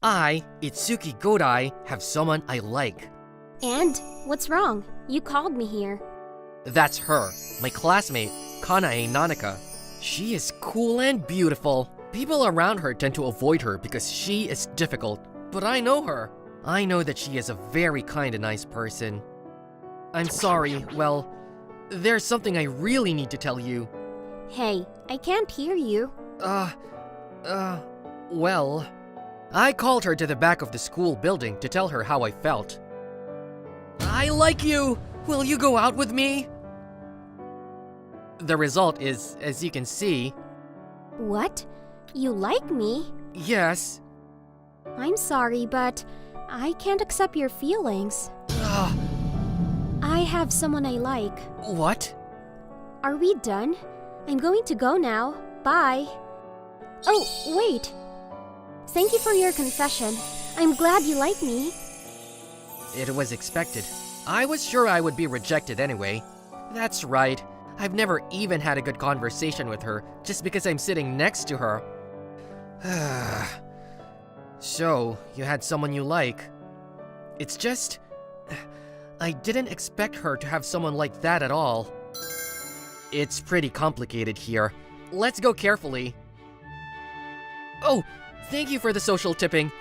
I, Itsuki Godai, have someone I like. And? What's wrong? You called me here. That's her, my classmate, Kanae Nanaka. She is cool and beautiful. People around her tend to avoid her because she is difficult, but I know her. I know that she is a very kind and nice person. I'm sorry, well, there's something I really need to tell you. Hey, I can't hear you. Well, I called her to the back of the school building to tell her how I felt. I like you! Will you go out with me? The result is, as you can see... What? You like me? Yes. I'm sorry, but I can't accept your feelings. Ugh. I have someone I like. What? Are we done? I'm going to go now. Bye. Oh, wait. Thank you for your confession. I'm glad you like me. It was expected. I was sure I would be rejected anyway. That's right. I've never even had a good conversation with her just because I'm sitting next to her. So, you had someone you like. It's just... I didn't expect her to have someone like that at all. It's pretty complicated here. Let's go carefully. Oh, thank you for the social tipping.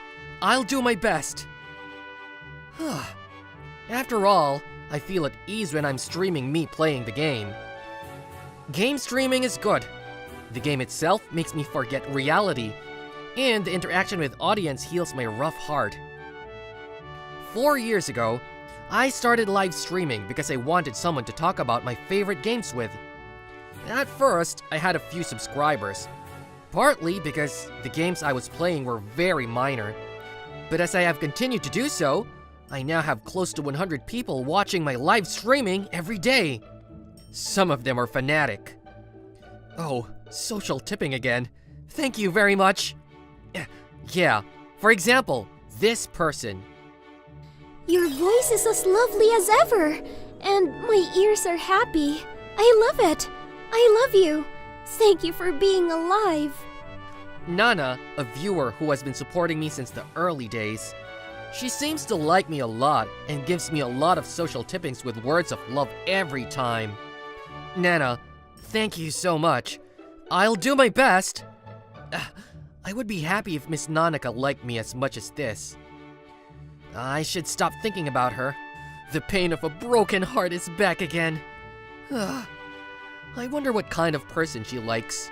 I'll do my best. After all, I feel at ease when I'm streaming me playing the game. Game streaming is good. The game itself makes me forget reality, and the interaction with audience heals my rough heart. 4 years ago, I started live streaming because I wanted someone to talk about my favorite games with. At first, I had a few subscribers, partly because the games I was playing were very minor. But as I have continued to do so, I now have close to 100 people watching my live streaming every day. Some of them are fanatic. Oh, social tipping again. Thank you very much. Yeah, for example, this person. Your voice is as lovely as ever, and my ears are happy. I love it. I love you. Thank you for being alive. Nana, a viewer who has been supporting me since the early days. She seems to like me a lot and gives me a lot of social tippings with words of love every time. Nana, thank you so much. I'll do my best. I would be happy if Miss Nanaka liked me as much as this. I should stop thinking about her. The pain of a broken heart is back again. I wonder what kind of person she likes.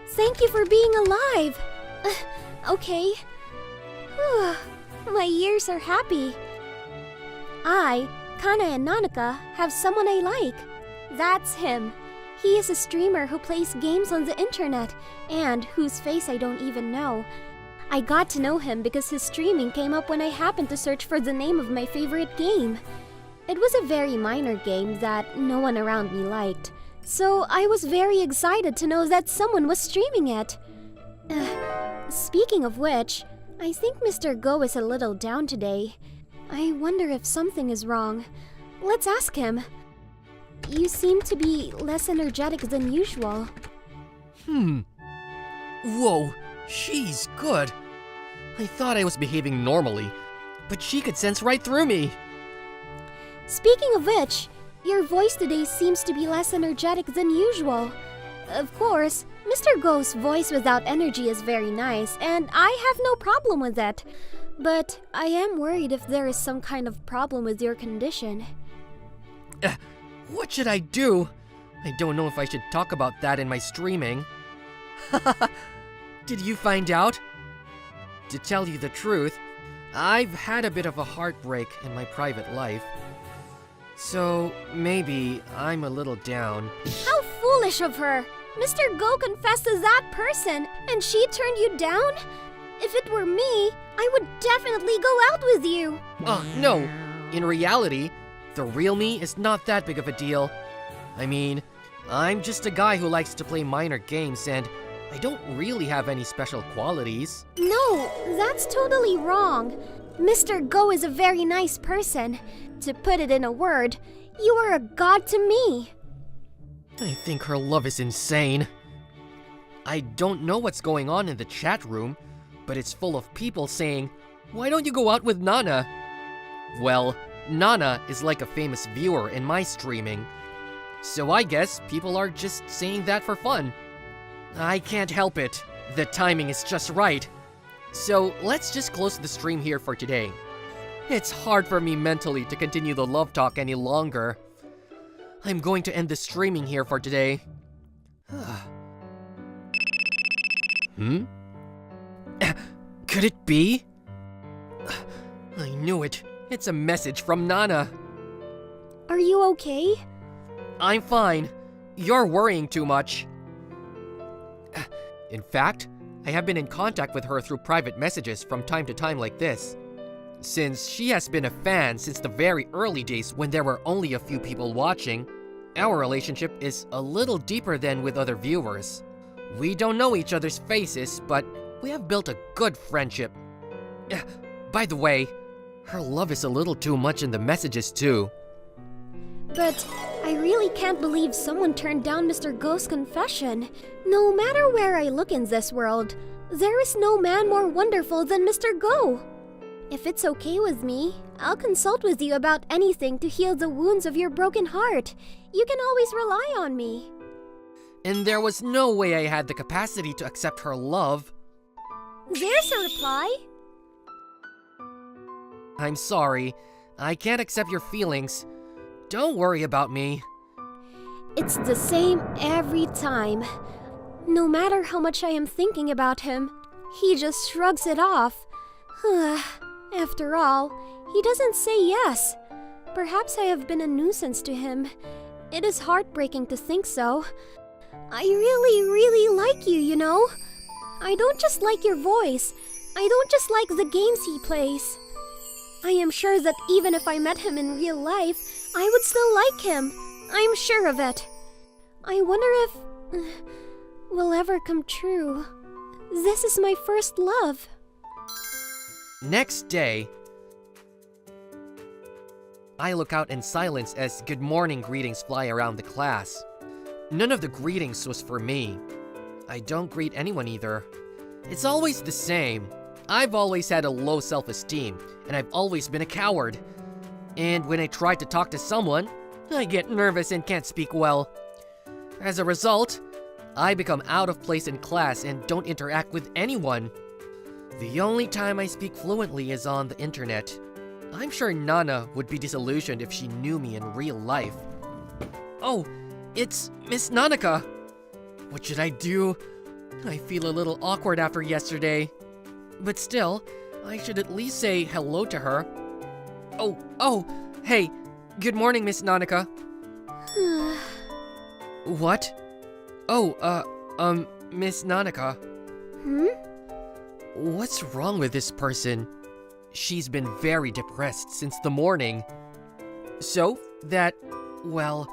Thank you for being alive. Okay. My ears are happy. I, Kana and Nanaka, have someone I like. That's him. He is a streamer who plays games on the internet, and whose face I don't even know. I got to know him because his streaming came up when I happened to search for the name of my favorite game. It was a very minor game that no one around me liked, so I was very excited to know that someone was streaming it. Speaking of which, I think Mr. Go is a little down today. I wonder if something is wrong. Let's ask him. You seem to be less energetic than usual. Whoa, she's good. I thought I was behaving normally, but she could sense right through me. Speaking of which, your voice today seems to be less energetic than usual. Of course, Mr. Go's voice without energy is very nice, and I have no problem with that. But I am worried if there is some kind of problem with your condition. What should I do? I don't know if I should talk about that in my streaming. Did you find out? To tell you the truth, I've had a bit of a heartbreak in my private life. So maybe I'm a little down. How foolish of her! Mr. Go confessed to that person, and she turned you down? If it were me, I would definitely go out with you. No. In reality, the real me is not that big of a deal. I mean, I'm just a guy who likes to play minor games, and I don't really have any special qualities. No, that's totally wrong. Mr. Go is a very nice person. To put it in a word, you are a god to me. I think her love is insane. I don't know what's going on in the chat room, but it's full of people saying, "Why don't you go out with Nana?" Well, Nana is like a famous viewer in my streaming, so I guess people are just saying that for fun. I can't help it. The timing is just right. So let's just close the stream here for today. It's hard for me mentally to continue the love talk any longer. I'm going to end the streaming here for today. Could it be? I knew it. It's a message from Nana. Are you okay? I'm fine. You're worrying too much. In fact, I have been in contact with her through private messages from time to time like this. Since she has been a fan since the very early days when there were only a few people watching, our relationship is a little deeper than with other viewers. We don't know each other's faces, but we have built a good friendship. By the way, her love is a little too much in the messages too. But I really can't believe someone turned down Mr. Go's confession. No matter where I look in this world, there is no man more wonderful than Mr. Go. If it's okay with me, I'll consult with you about anything to heal the wounds of your broken heart. You can always rely on me. And there was no way I had the capacity to accept her love. There's a reply. I'm sorry. I can't accept your feelings. Don't worry about me. It's the same every time. No matter how much I am thinking about him, he just shrugs it off. After all, he doesn't say yes. Perhaps I have been a nuisance to him. It is heartbreaking to think so. I really like you, you know? I don't just like your voice. I don't just like the games he plays. I am sure that even if I met him in real life, I would still like him. I'm sure of it. I wonder if will ever come true. This is my first love. Next day, I look out in silence as good morning greetings fly around the class. None of the greetings was for me. I don't greet anyone either. It's always the same. I've always had a low self-esteem, and I've always been a coward. And when I try to talk to someone, I get nervous and can't speak well. As a result, I become out of place in class and don't interact with anyone. The only time I speak fluently is on the internet. I'm sure Nana would be disillusioned if she knew me in real life. Oh, it's Miss Nanaka. What should I do? I feel a little awkward after yesterday. But still, I should at least say hello to her. Oh, hey, good morning, Miss Nanaka. What? Miss Nanaka. What's wrong with this person? She's been very depressed since the morning. So, well,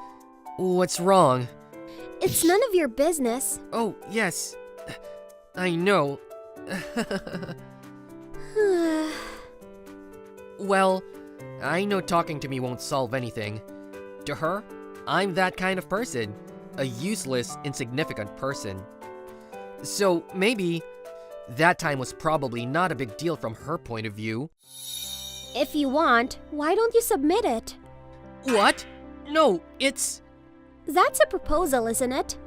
what's wrong? It's none of your business. Oh, yes. I know. Well, I know talking to me won't solve anything. To her, I'm that kind of person. A useless, insignificant person. So maybe that time was probably not a big deal from her point of view. If you want, why don't you submit it? What? No, it's... That's a proposal, isn't it?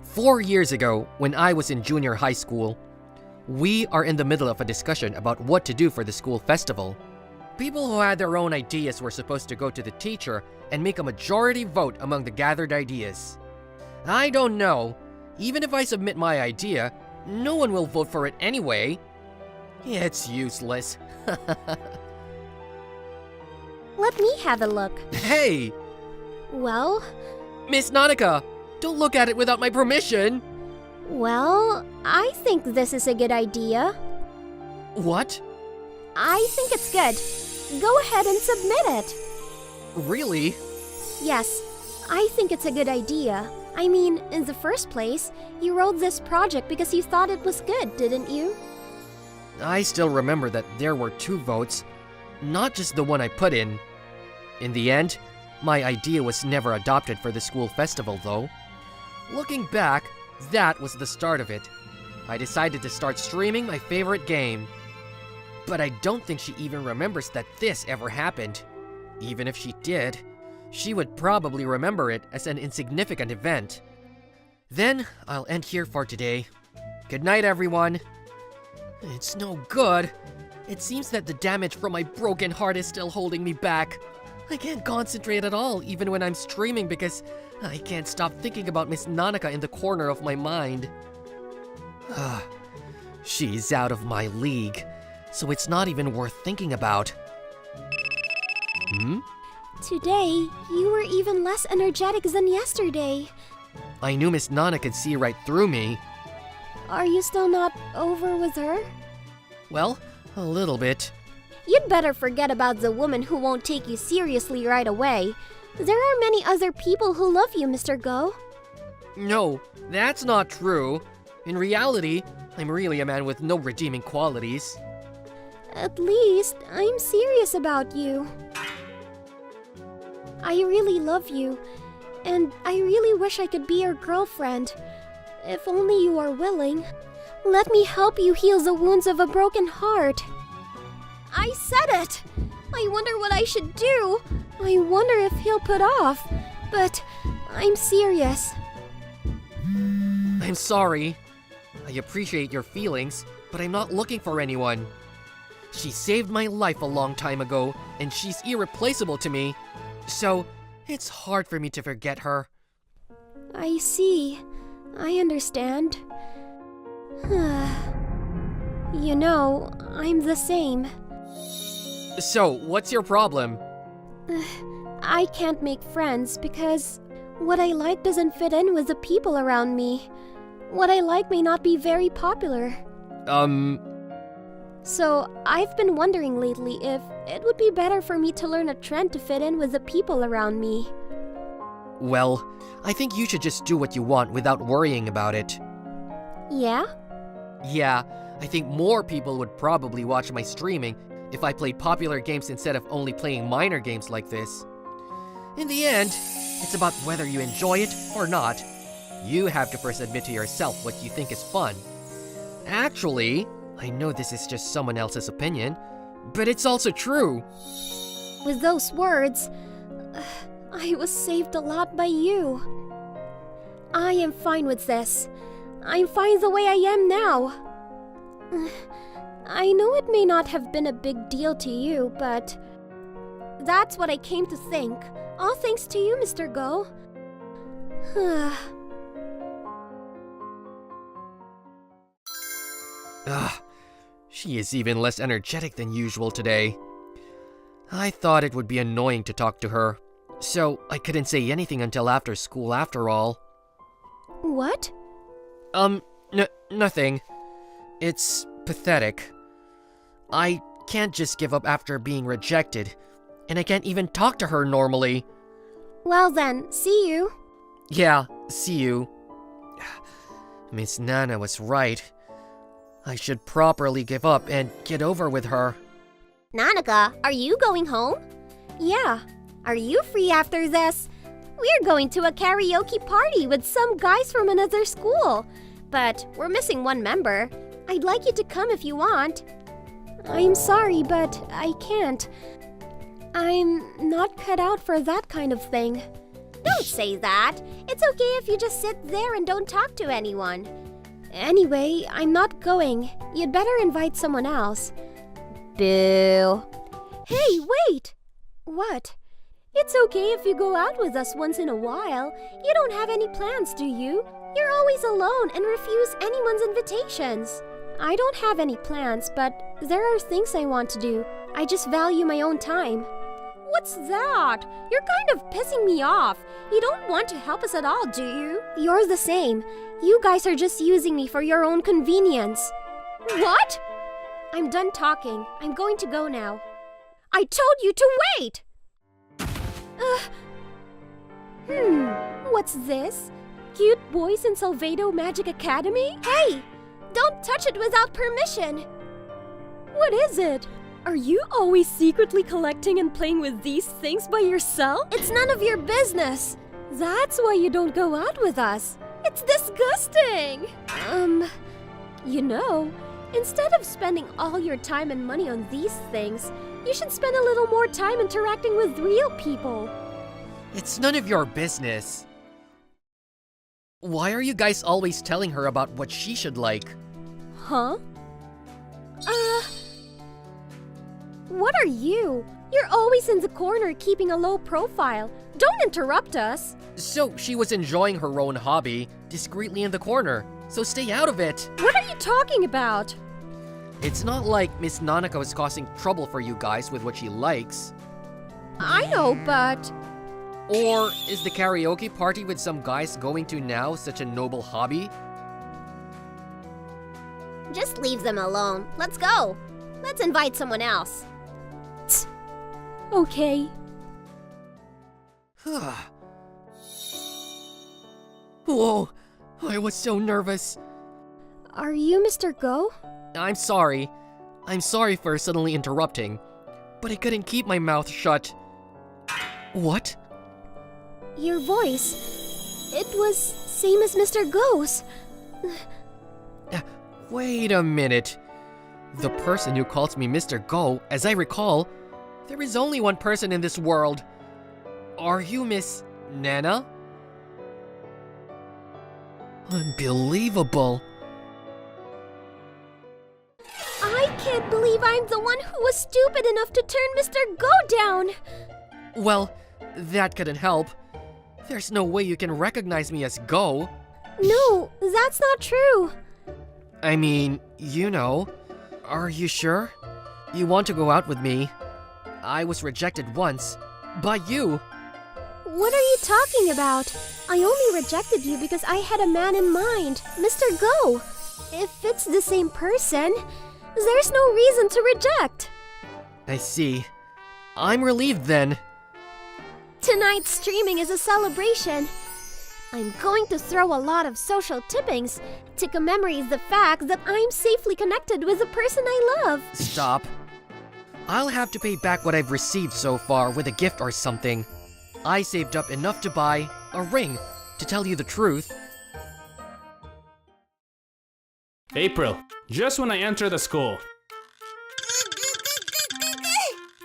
4 years ago, when I was in junior high school, we are in the middle of a discussion about what to do for the school festival. People who had their own ideas were supposed to go to the teacher and make a majority vote among the gathered ideas. I don't know. Even if I submit my idea, no one will vote for it anyway. It's useless. Let me have a look. Hey! Well? Miss Nanaka, don't look at it without my permission! Well, I think this is a good idea. What? I think it's good. Go ahead and submit it. Really? Yes, I think it's a good idea. I mean, in the first place, you wrote this project because you thought it was good, didn't you? I still remember that there were 2 votes, not just the one I put in. In the end, my idea was never adopted for the school festival, though. Looking back, that was the start of it. I decided to start streaming my favorite game. But I don't think she even remembers that this ever happened. Even if she did, she would probably remember it as an insignificant event. Then, I'll end here for today. Good night, everyone. It's no good. It seems that the damage from my broken heart is still holding me back. I can't concentrate at all, even when I'm streaming, because I can't stop thinking about Miss Nanaka in the corner of my mind. She's out of my league, so it's not even worth thinking about. Today, you were even less energetic than yesterday. I knew Miss Nana could see right through me. Are you still not over with her? Well, a little bit. You'd better forget about the woman who won't take you seriously right away. There are many other people who love you, Mr. Go. No, that's not true. In reality, I'm really a man with no redeeming qualities. At least, I'm serious about you. I really love you, and I really wish I could be your girlfriend. If only you are willing. Let me help you heal the wounds of a broken heart. I said it! I wonder what I should do. I wonder if he'll put off. But I'm serious. I'm sorry. I appreciate your feelings, but I'm not looking for anyone. She saved my life a long time ago, and she's irreplaceable to me. So, it's hard for me to forget her. I see. I understand. You know, I'm the same. So, what's your problem? I can't make friends because what I like doesn't fit in with the people around me. What I like may not be very popular. So, I've been wondering lately if it would be better for me to learn a trend to fit in with the people around me. Well, I think you should just do what you want without worrying about it. Yeah? Yeah, I think more people would probably watch my streaming if I played popular games instead of only playing minor games like this. In the end, it's about whether you enjoy it or not. You have to first admit to yourself what you think is fun. Actually, I know this is just someone else's opinion, but it's also true. With those words, I was saved a lot by you. I am fine with this. I'm fine the way I am now. I know it may not have been a big deal to you, but that's what I came to think. All thanks to you, Mr. Go. She is even less energetic than usual today. I thought it would be annoying to talk to her, so I couldn't say anything until after school after all. What? Nothing. It's pathetic. I can't just give up after being rejected, and I can't even talk to her normally. Well then, see you. Yeah, see you. Miss Nana was right. I should properly give up and get over with her. Nanaka, are you going home? Yeah. Are you free after this? We're going to a karaoke party with some guys from another school. But we're missing one member. I'd like you to come if you want. I'm sorry, but I can't. I'm not cut out for that kind of thing. Don't say that. It's okay if you just sit there and don't talk to anyone. Anyway, I'm not going. You'd better invite someone else. Boo. Hey, wait! What? It's okay if you go out with us once in a while. You don't have any plans, do you? You're always alone and refuse anyone's invitations. I don't have any plans, but there are things I want to do. I just value my own time. What's that? You're kind of pissing me off. You don't want to help us at all, do you? You're the same. You guys are just using me for your own convenience. What? I'm done talking. I'm going to go now. I told you to wait! What's this? Cute boys in Salvedo Magic Academy? Hey! Don't touch it without permission! What is it? Are you always secretly collecting and playing with these things by yourself? It's none of your business! That's why you don't go out with us. It's disgusting! You know, instead of spending all your time and money on these things, you should spend a little more time interacting with real people. It's none of your business. Why are you guys always telling her about what she should like? Huh? What are you? You're always in the corner keeping a low profile. Don't interrupt us. So she was enjoying her own hobby, discreetly in the corner, so stay out of it. What are you talking about? It's not like Miss Nanaka was causing trouble for you guys with what she likes. I know, but... Or is the karaoke party with some guys going to now such a noble hobby? Just leave them alone. Let's go. Let's invite someone else. Okay. Whoa, I was so nervous. Are you Mr. Go? I'm sorry. I'm sorry for suddenly interrupting, but I couldn't keep my mouth shut. What? Your voice. It was same as Mr. Go's. Wait a minute. The person who calls me Mr. Go, as I recall, there is only one person in this world. Are you Miss Nana? Unbelievable. I can't believe I'm the one who was stupid enough to turn Mr. Go down. Well, that couldn't help. There's no way you can recognize me as Go. No, that's not true. I mean, you know. Are you sure? You want to go out with me? I was rejected once. By you. What are you talking about? I only rejected you because I had a man in mind, Mr. Go. If it's the same person, there's no reason to reject. I see. I'm relieved then. Tonight's streaming is a celebration. I'm going to throw a lot of social tippings to commemorate the fact that I'm safely connected with the person I love. Stop. I'll have to pay back what I've received so far with a gift or something. I saved up enough to buy a ring, to tell you the truth. April, just when I enter the school.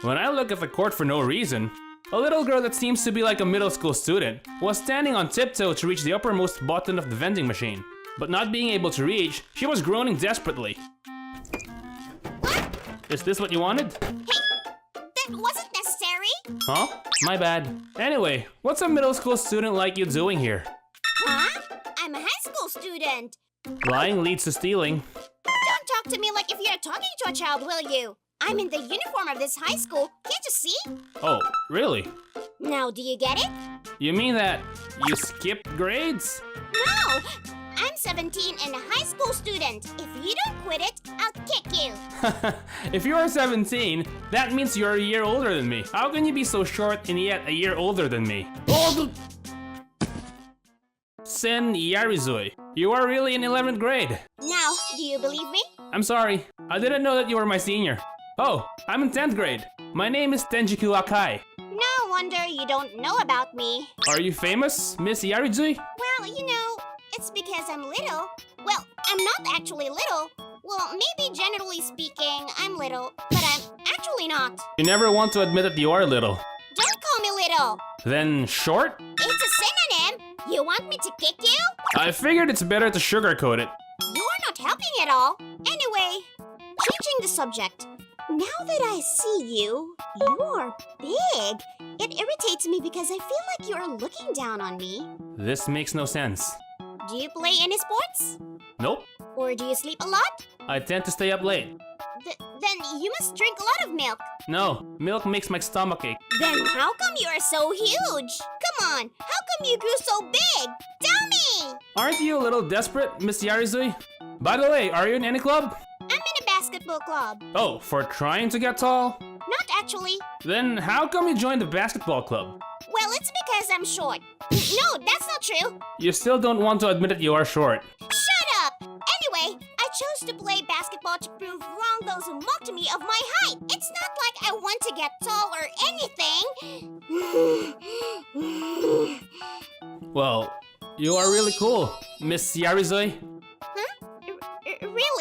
When I look at the court for no reason, a little girl that seems to be like a middle school student was standing on tiptoe to reach the uppermost button of the vending machine. But not being able to reach, she was groaning desperately. Is this what you wanted? Hey, that wasn't necessary. Huh? My bad. Anyway, what's a middle school student like you doing here? Huh? I'm a high school student. Lying leads to stealing. Don't talk to me like if you're talking to a child, will you? I'm in the uniform of this high school. Can't you see? Oh, really? Now, do you get it? You mean that you skipped grades? No! I'm 17 and a high school student. If you don't quit it, I'll kick you. If you are 17, that means you're a year older than me. How can you be so short and yet a year older than me? Sen Yarizui, you are really in 11th grade. Now, do you believe me? I'm sorry, I didn't know that you were my senior. Oh, I'm in 10th grade. My name is Tenjiku Akai. No wonder you don't know about me. Are you famous, Miss Yarizui? Well, you know, it's because I'm little. Well, I'm not actually little. Well, maybe generally speaking, I'm little, but I'm actually not. You never want to admit that you are little. Don't call me little. Then short? It's a synonym. You want me to kick you? I figured it's better to sugarcoat it. You're not helping at all. Anyway, changing the subject. Now that I see you, you are big. It irritates me because I feel like you are looking down on me. This makes no sense. Do you play any sports? Nope. Or do you sleep a lot? I tend to stay up late. Then you must drink a lot of milk. No, milk makes my stomach ache. Then how come you are so huge? Come on, how come you grew so big? Tell me! Aren't you a little desperate, Miss Yarizui? By the way, are you in any club? I'm in a basketball club. Oh, for trying to get tall? Not actually. Then how come you joined the basketball club? Well, it's because I'm short. No, that's not true. You still don't want to admit that you are short. Shut up! Anyway, I chose to play basketball to prove wrong those who mocked me of my height. It's not like I want to get tall or anything. Well, you are really cool, Miss Yarizui. Huh? Really?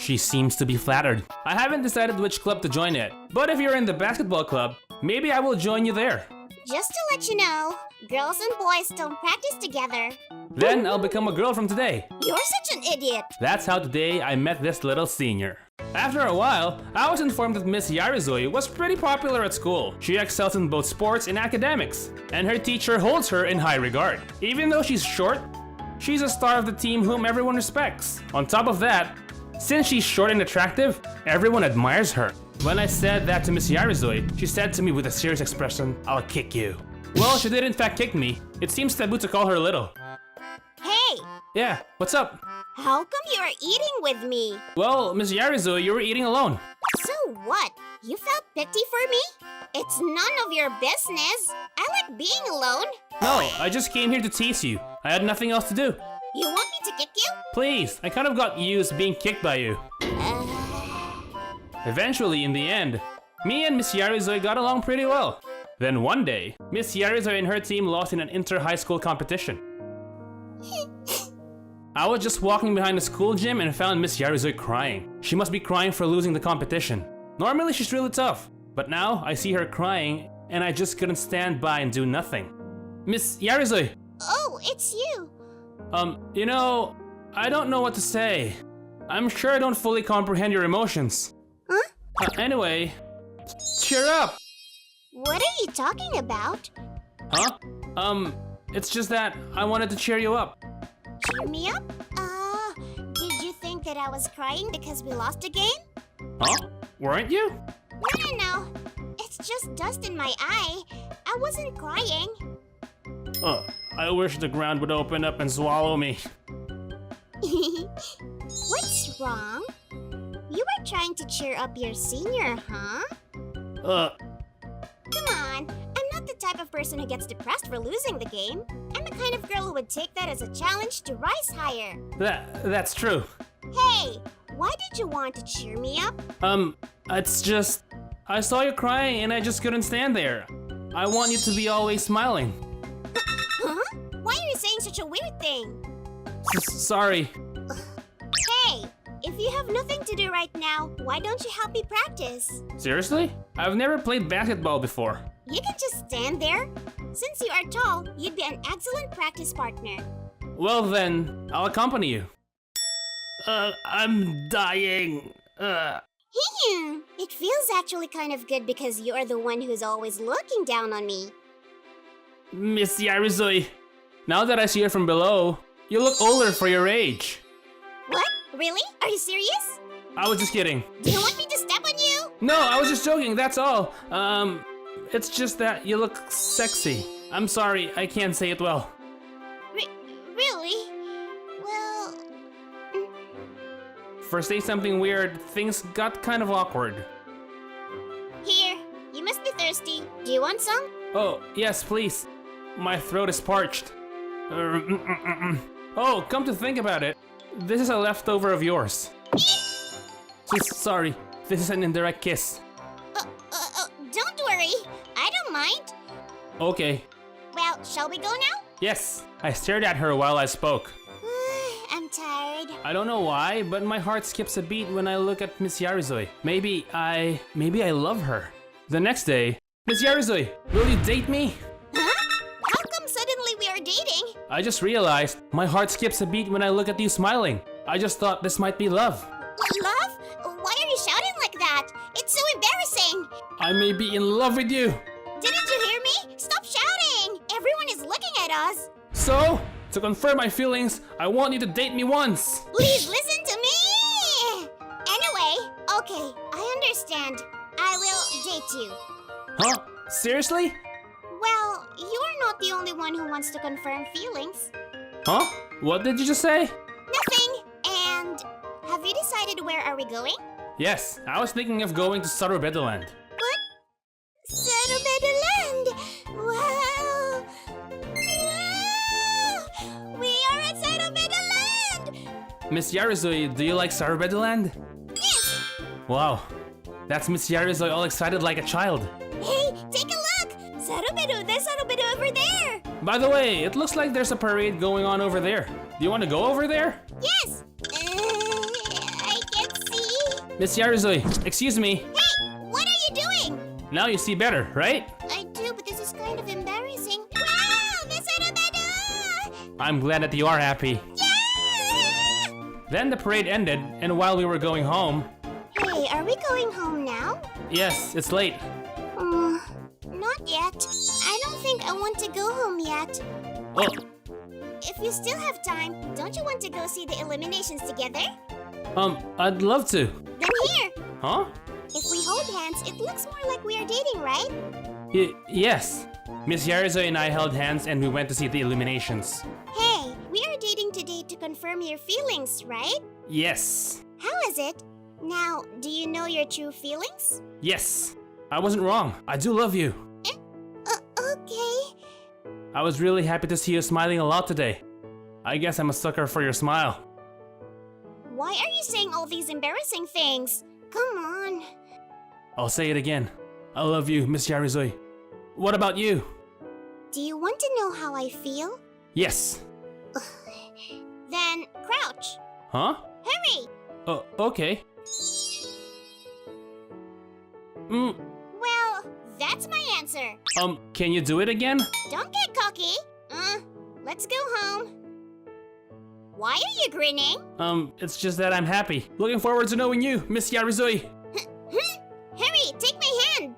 She seems to be flattered. I haven't decided which club to join yet, but if you're in the basketball club, maybe I will join you there. Just to let you know, girls and boys don't practice together. Then I'll become a girl from today. You're such an idiot. That's how today I met this little senior. After a while, I was informed that Miss Yarizoi was pretty popular at school. She excels in both sports and academics, and her teacher holds her in high regard. Even though she's short, she's a star of the team whom everyone respects. On top of that, since she's short and attractive, everyone admires her. When I said that to Miss Yarizoi, she said to me with a serious expression, "I'll kick you." Well, she did in fact kick me. It seems taboo to call her little. Hey, Yeah, what's up? how come you are eating with me? Well, Miss Yarizoi, you were eating alone. So what? You felt pity for me? It's none of your business. I like being alone. No, I just came here to tease you. I had nothing else to do. You want me to kick you? Please, I kind of got used being kicked by you. Eventually, in the end, me and Miss Yarizoi got along pretty well. Then one day, Miss Yarizoi and her team lost in an inter-high school competition. I was just walking behind the school gym and found Miss Yarizoi crying. She must be crying for losing the competition. Normally she's really tough, but now I see her crying and I just couldn't stand by and do nothing. Miss Yarizoi! Oh, it's you. You know, I don't know what to say. I'm sure I don't fully comprehend your emotions. Huh? Anyway, cheer up! What are you talking about? Huh? It's just that I wanted to cheer you up. Cheer me up? Did you think that I was crying because we lost a game? Huh? Weren't you? No. It's just dust in my eye. I wasn't crying. I wish the ground would open up and swallow me. What's wrong? You were trying to cheer up your senior, huh? Come on, I'm not the type of person who gets depressed for losing the game. I'm the kind of girl who would take that as a challenge to rise higher. That's true. Hey, why did you want to cheer me up? It's just... I saw you crying and I just couldn't stand there. I want you to be always smiling. Huh? Why are you saying such a weird thing? Sorry. Hey, if you have nothing to do right now, why don't you help me practice? Seriously? I've never played basketball before. You can just stand there. Since you are tall, you'd be an excellent practice partner. Well then, I'll accompany you. I'm dying. It feels actually kind of good because you are the one who's always looking down on me. Miss Yarizoi, now that I see you from below, you look older for your age. What? Really? Are you serious? I was just kidding. Do you want me to step on you? No, I was just joking, that's all. It's just that you look sexy. I'm sorry, I can't say it well. Really? Well... For say something weird, things got kind of awkward. Here, you must be thirsty. Do you want some? Oh, yes, please. My throat is parched. Oh, come to think about it, this is a leftover of yours. Sorry, this is an indirect kiss. Don't worry. I don't mind. Okay. Well, shall we go now? Yes, I stared at her while I spoke. I'm tired. I don't know why, but my heart skips a beat when I look at Miss Yarizoi. Maybe I love her. The next day, Miss Yarizoi, will you date me? Huh? How come suddenly we are dating? I just realized my heart skips a beat when I look at you smiling. I just thought this might be love. Love? Why are you shouting like that? It's so embarrassing. I may be in love with you. Didn't you hear me? Stop shouting. Everyone is looking at us. So, to confirm my feelings, I want you to date me once. Please listen to me. Anyway, okay, I understand. I will date you. Huh? Seriously? Well, you are not the only one who wants to confirm feelings. Huh? What did you just say? Nothing. And have you decided where are we going? Yes, I was thinking of going to sarubedo. What? Sarubedo. Wow! Wow! We are at Sarubedo. Miss Yarizoi, do you like sarubedo? Yes! Wow, that's Miss Yarizoi all excited like a child. Hey, take a look! Sarubedo, there's Sarubedo over there! By the way, it looks like there's a parade going on over there. Do you want to go over there? Yes! I can't see Miss Yaruzui, excuse me. Hey, what are you doing? Now you see better, right? I do, but this is kind of embarrassing. Wow, the sarubedo! I'm glad that you are happy. Yeah! Then the parade ended, and while we were going home... Hey, are we going home now? Yes, it's late. Not yet. I don't think I want to go home yet. Oh, If you still have time, don't you want to go see the eliminations together? I'd love to. Then here! Huh? If we hold hands, it looks more like we are dating, right? Yes. Miss Yaruzui and I held hands and we went to see the illuminations. Hey, we are dating today to confirm your feelings, right? Yes. How is it? Now, do you know your true feelings? Yes. I wasn't wrong. I do love you. Okay. I was really happy to see you smiling a lot today. I guess I'm a sucker for your smile. Why are you saying all these embarrassing things? Come on. I'll say it again. I love you, Miss Yaruzui. What about you? Do you want to know how I feel? Yes. Then crouch. Huh? Hurry! Oh, okay. Well, that's my answer. Can you do it again? Don't get cocky. Let's go home. Why are you grinning? It's just that I'm happy. Looking forward to knowing you, Miss Yaruzui. Hurry, take my hand.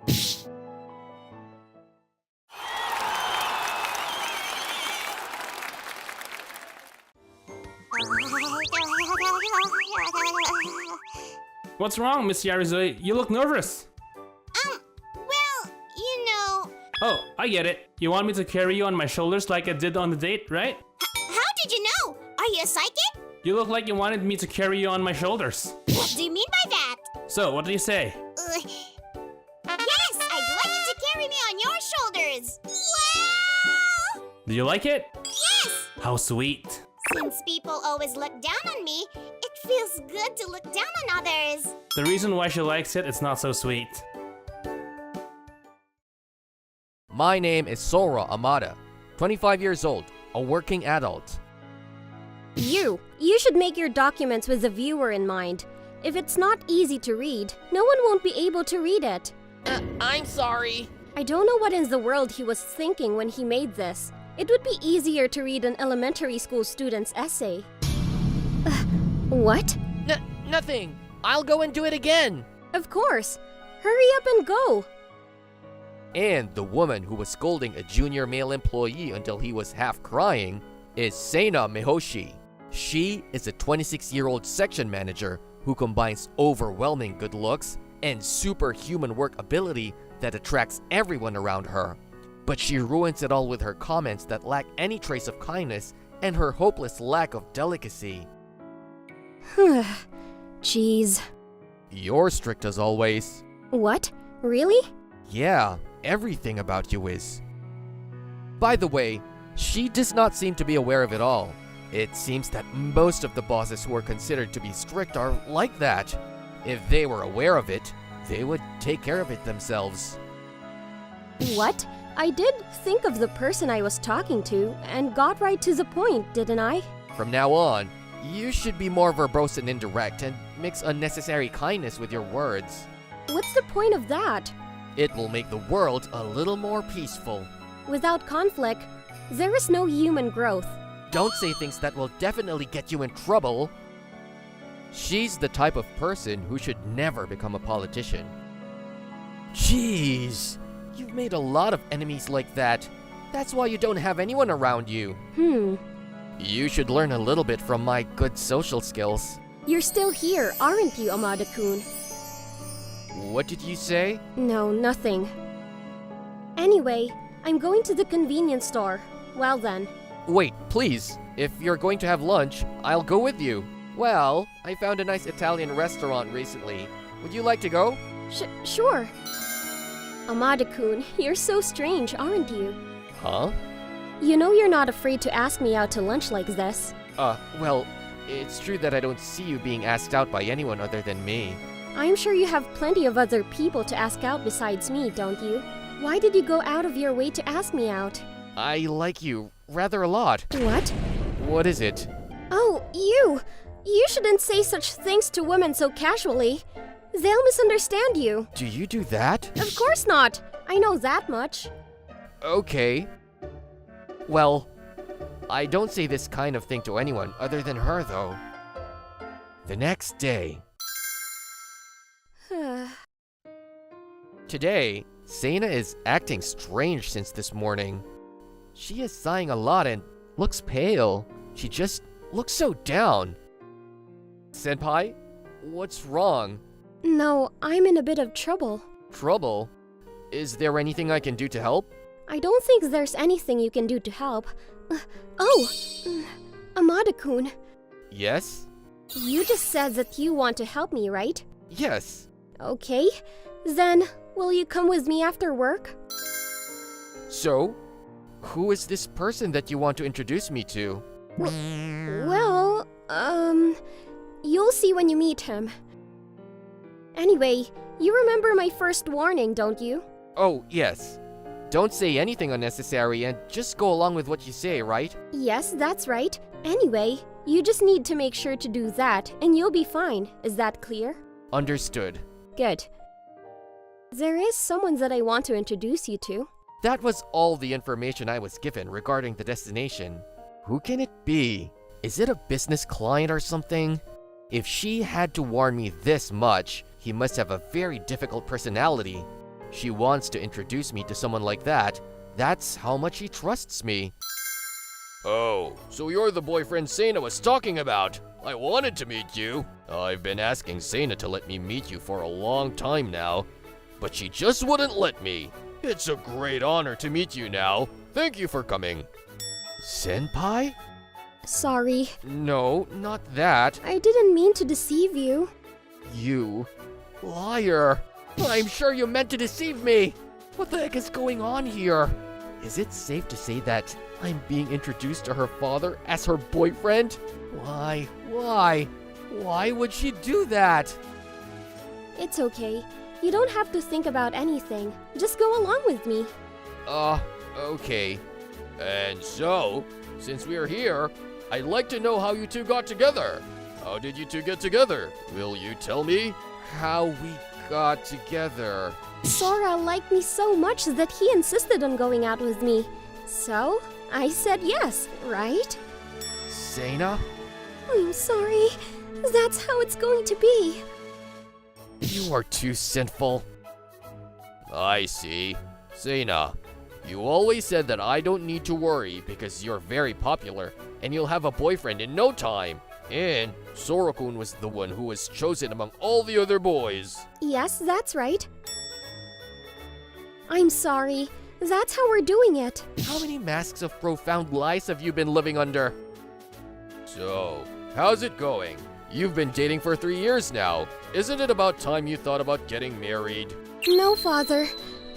What's wrong, Miss Yaruzui? You look nervous. Well, you know... Oh, I get it. You want me to carry you on my shoulders like I did on the date, right? How did you know? Are you a psychic? You look like you wanted me to carry you on my shoulders. What do you mean by that? So, what do you say? Yes, I'd like you to carry me on your shoulders. Wow! Do you like it? Yes! How sweet. Since people always look down on me, it feels good to look down on others. The reason why she likes it, it's not so sweet. My name is Sora Amada, 25 years old, a working adult. You should make your documents with the viewer in mind. If it's not easy to read, no one won't be able to read it. I'm sorry. I don't know what in the world he was thinking when he made this. It would be easier to read an elementary school student's essay. What? Nothing. I'll go and do it again. Of course. Hurry up and go. And the woman who was scolding a junior male employee until he was half crying is Seina Mihoshi. She is a 26-year-old section manager who combines overwhelming good looks and superhuman work ability that attracts everyone around her. But she ruins it all with her comments that lack any trace of kindness and her hopeless lack of delicacy. Jeez. You're strict as always. What? Really? Yeah, everything about you is. By the way, she does not seem to be aware of it all. It seems that most of the bosses who are considered to be strict are like that. If they were aware of it, they would take care of it themselves. What? I did think of the person I was talking to and got right to the point, didn't I? From now on, you should be more verbose and indirect and mix unnecessary kindness with your words. What's the point of that? It will make the world a little more peaceful. Without conflict, there is no human growth. Don't say things that will definitely get you in trouble. She's the type of person who should never become a politician. Jeez, you've made a lot of enemies like that. That's why you don't have anyone around you. You should learn a little bit from my good social skills. You're still here, aren't you, Amada-kun? What did you say? No, nothing. Anyway, I'm going to the convenience store. Well then. Wait, please. If you're going to have lunch, I'll go with you. Well, I found a nice Italian restaurant recently. Would you like to go? Sure. Amada-kun, you're so strange, aren't you? Huh? You know you're not afraid to ask me out to lunch like this. Well, it's true that I don't see you being asked out by anyone other than me. I'm sure you have plenty of other people to ask out besides me, don't you? Why did you go out of your way to ask me out? I like you rather a lot. What? What is it? Oh, you! You shouldn't say such things to women so casually. They'll misunderstand you. Do you do that? Of course not. I know that much. Okay. Well, I don't say this kind of thing to anyone other than her, though. The next day. Today, Seina is acting strange since this morning. She is sighing a lot and looks pale. She just looks so down. Senpai, what's wrong? No, I'm in a bit of trouble. Trouble? Is there anything I can do to help? I don't think there's anything you can do to help. Amada-kun, Yes? you just said that you want to help me, right? Yes. Okay, then will you come with me after work? So, who is this person that you want to introduce me to? Well, you'll see when you meet him. Anyway, you remember my first warning, don't you? Oh, yes. Don't say anything unnecessary and just go along with what you say, right? Yes, that's right. Anyway, you just need to make sure to do that, and you'll be fine. Is that clear? Understood. Good. There is someone that I want to introduce you to. That was all the information I was given regarding the destination. Who can it be? Is it a business client or something? If she had to warn me this much, he must have a very difficult personality. She wants to introduce me to someone like that. That's how much she trusts me. Oh, so you're the boyfriend Seina was talking about. I wanted to meet you. I've been asking Seina to let me meet you for a long time now, but she just wouldn't let me. It's a great honor to meet you now. Thank you for coming. Senpai? Sorry, No, not that. I didn't mean to deceive you. You liar. I'm sure you meant to deceive me. What the heck is going on here? Is it safe to say that I'm being introduced to her father as her boyfriend? Why? Why would she do that? It's okay. You don't have to think about anything. Just go along with me. Okay. And so, since we're here, I'd like to know how you two got together. How did you two get together? Will you tell me? How we got together. Sora liked me so much that he insisted on going out with me. So, I said yes, right? Seina? I'm sorry. That's how it's going to be. You are too sinful. I see. Seina, you always said that I don't need to worry because you're very popular and you'll have a boyfriend in no time. And Sora-kun was the one who was chosen among all the other boys. Yes, that's right. I'm sorry. That's how we're doing it. How many masks of profound lies have you been living under? So, how's it going? You've been dating for 3 years now. Isn't it about time you thought about getting married? No, Father.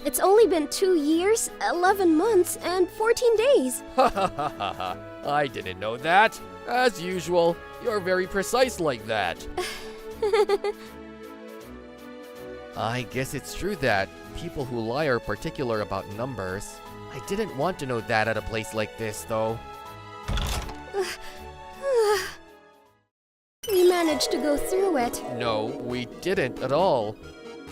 It's only been 2 years, 11 months, and 14 days. Ha ha ha ha ha. I didn't know that. As usual, you're very precise like that. I guess it's true that people who lie are particular about numbers. I didn't want to know that at a place like this, though. We managed to go through it. No, we didn't at all.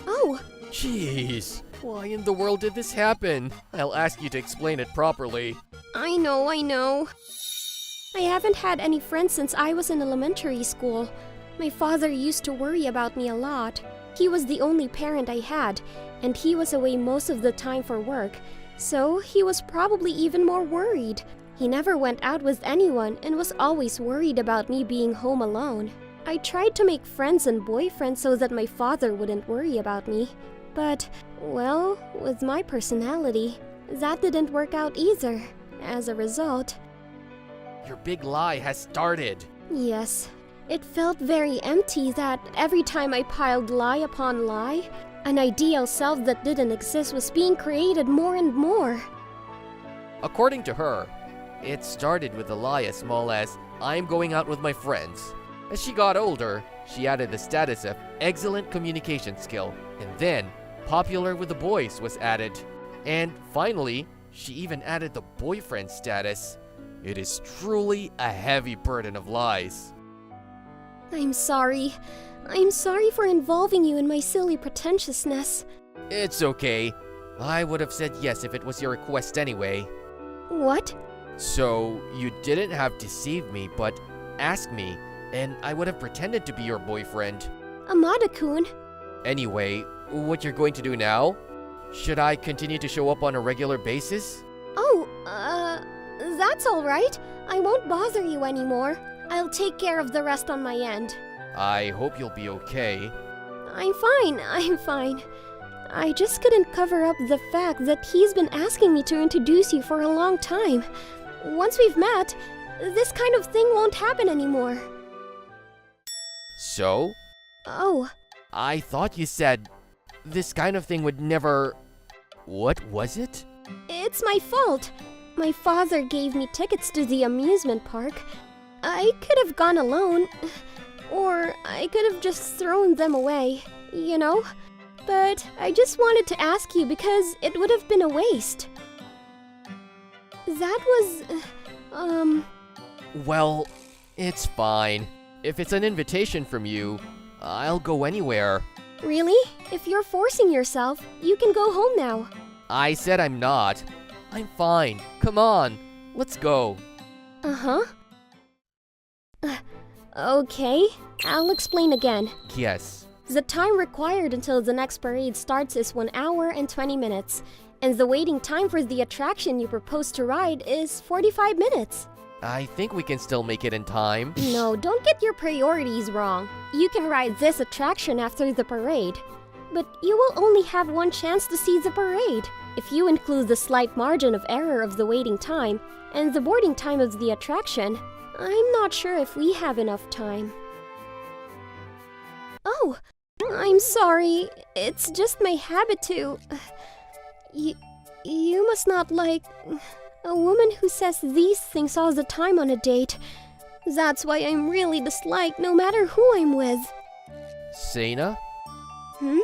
Oh, Jeez, why in the world did this happen? I'll ask you to explain it properly. I know. I haven't had any friends since I was in elementary school. My father used to worry about me a lot. He was the only parent I had, and he was away most of the time for work, so he was probably even more worried. He never went out with anyone and was always worried about me being home alone. I tried to make friends and boyfriends so that my father wouldn't worry about me. But, well, with my personality, that didn't work out either. As a result, Your big lie has started. yes, it felt very empty that every time I piled lie upon lie, an ideal self that didn't exist was being created more and more. According to her, it started with a lie as small as, I'm going out with my friends. As she got older, she added the status of excellent communication skill, and then popular with the boys was added. And finally, she even added the boyfriend status. It is truly a heavy burden of lies. I'm sorry. I'm sorry for involving you in my silly pretentiousness. It's okay. I would have said yes if it was your request anyway. What? So, you didn't have deceived me, but asked me, and I would have pretended to be your boyfriend. Amada-kun. Anyway, what you're going to do now? Should I continue to show up on a regular basis? Oh, that's alright. I won't bother you anymore. I'll take care of the rest on my end. I hope you'll be okay. I'm fine. I just couldn't cover up the fact that he's been asking me to introduce you for a long time. Once we've met, this kind of thing won't happen anymore. So? Oh. I thought you said this kind of thing would never... What was it? It's my fault. My father gave me tickets to the amusement park. I could have gone alone, or I could have just thrown them away, you know? But I just wanted to ask you because it would have been a waste. That was, Well, it's fine. If it's an invitation from you, I'll go anywhere. Really? If you're forcing yourself, you can go home now. I said I'm not. I'm fine. Come on, let's go. Uh-huh. Okay, I'll explain again. Yes. The time required until the next parade starts is 1 hour and 20 minutes, and the waiting time for the attraction you propose to ride is 45 minutes. I think we can still make it in time. No, don't get your priorities wrong. You can ride this attraction after the parade, but you will only have one chance to see the parade. If you include the slight margin of error of the waiting time and the boarding time of the attraction, I'm not sure if we have enough time. Oh, I'm sorry. It's just my habit to... You must not like... a woman who says these things all the time on a date. That's why I'm really disliked no matter who I'm with. Sana? Hmm?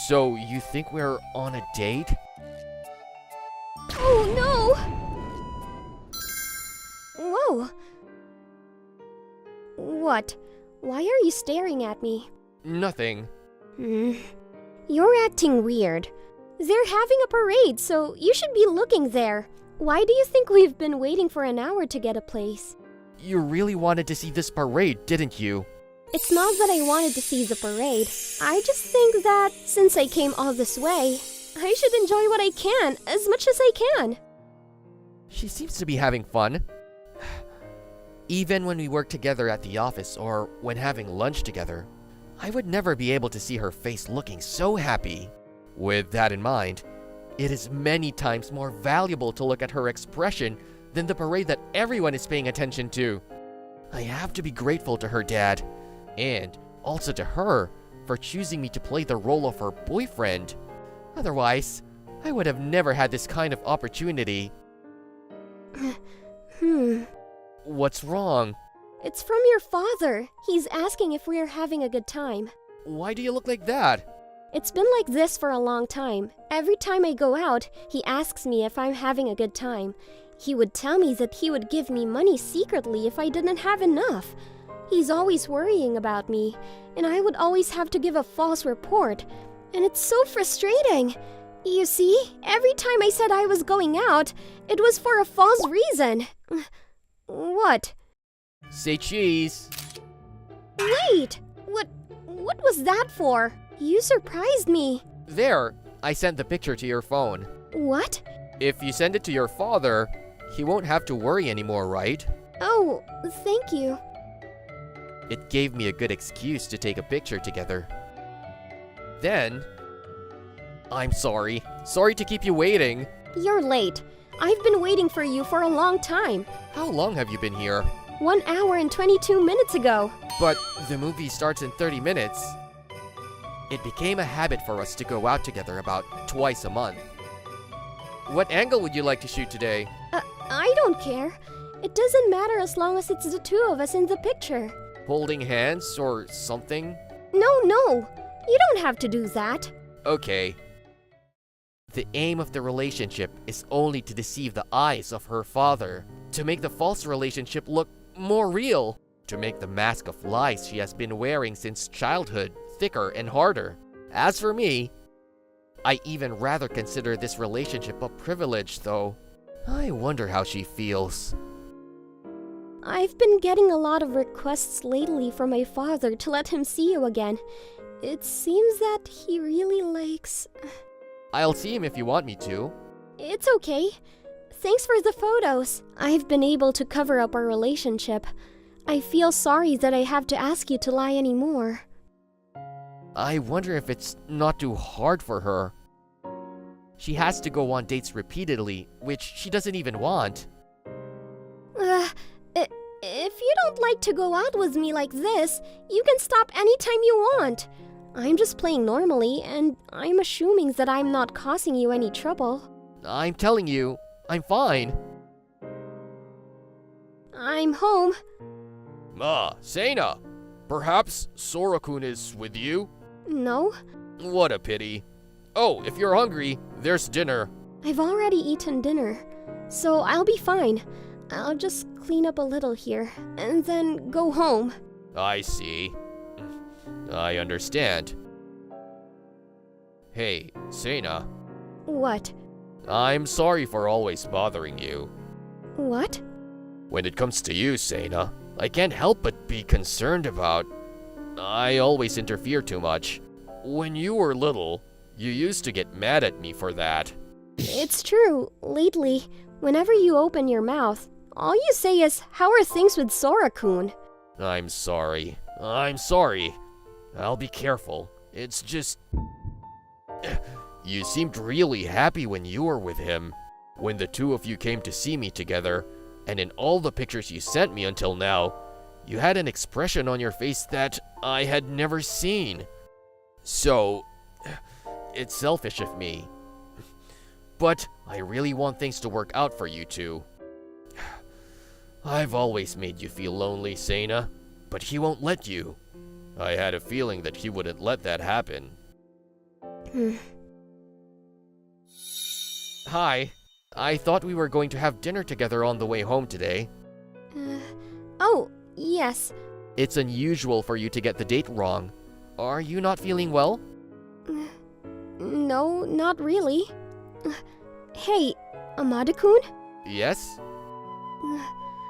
So, you think we're on a date? Oh no! Whoa! What? Why are you staring at me? Nothing. You're acting weird. They're having a parade, so you should be looking there. Why do you think we've been waiting for an hour to get a place? You really wanted to see this parade, didn't you? It's not that I wanted to see the parade. I just think that since I came all this way, I should enjoy what I can as much as I can. She seems to be having fun. Even when we work together at the office or when having lunch together, I would never be able to see her face looking so happy. With that in mind, it is many times more valuable to look at her expression than the parade that everyone is paying attention to. I have to be grateful to her dad, and also to her for choosing me to play the role of her boyfriend. Otherwise, I would have never had this kind of opportunity. What's wrong? It's from your father. He's asking if we're having a good time. Why do you look like that? It's been like this for a long time. Every time I go out, he asks me if I'm having a good time. He would tell me that he would give me money secretly if I didn't have enough. He's always worrying about me, and I would always have to give a false report. And it's so frustrating. You see, every time I said I was going out, it was for a false reason. What? Say cheese. Wait! What was that for? You surprised me. There, I sent the picture to your phone. What? If you send it to your father, he won't have to worry anymore, right? Oh, thank you. It gave me a good excuse to take a picture together. Then... I'm sorry. Sorry to keep you waiting. You're late. I've been waiting for you for a long time. How long have you been here? 1 hour and 22 minutes ago. But the movie starts in 30 minutes. It became a habit for us to go out together about twice a month. What angle would you like to shoot today? I don't care. It doesn't matter as long as it's the two of us in the picture. Holding hands or something? No. You don't have to do that. Okay. The aim of the relationship is only to deceive the eyes of her father, to make the false relationship look more real. to make the mask of lies she has been wearing since childhood thicker and harder. As for me, I even rather consider this relationship a privilege, though. I wonder how she feels. I've been getting a lot of requests lately from my father to let him see you again. It seems that he really likes... I'll see him if you want me to. It's okay. Thanks for the photos. I've been able to cover up our relationship. I feel sorry that I have to ask you to lie anymore. I wonder if it's not too hard for her. She has to go on dates repeatedly, which she doesn't even want. If you don't like to go out with me like this, you can stop anytime you want. I'm just playing normally, and I'm assuming that I'm not causing you any trouble. I'm telling you, I'm fine. I'm home. Seina, perhaps Sora-kun is with you? No, What a pity. Oh, if you're hungry, there's dinner. I've already eaten dinner, so I'll be fine. I'll just clean up a little here, and then go home. I see. I understand. Hey, Seina, What? I'm sorry for always bothering you. What? When it comes to you, Seina, I can't help but be concerned about... I always interfere too much. When you were little, you used to get mad at me for that. It's true. Lately, whenever you open your mouth, all you say is, "How are things with Sora-kun?" I'm sorry. I'm sorry. I'll be careful. It's just... You seemed really happy when you were with him. When the two of you came to see me together, and in all the pictures you sent me until now, you had an expression on your face that I had never seen. So, it's selfish of me. But I really want things to work out for you two. I've always made you feel lonely, Seina, but he won't let you. I had a feeling that he wouldn't let that happen. Hi. I thought we were going to have dinner together on the way home today. Oh, yes. It's unusual for you to get the date wrong. Are you not feeling well? No, not really. Hey, Amada-kun? Yes?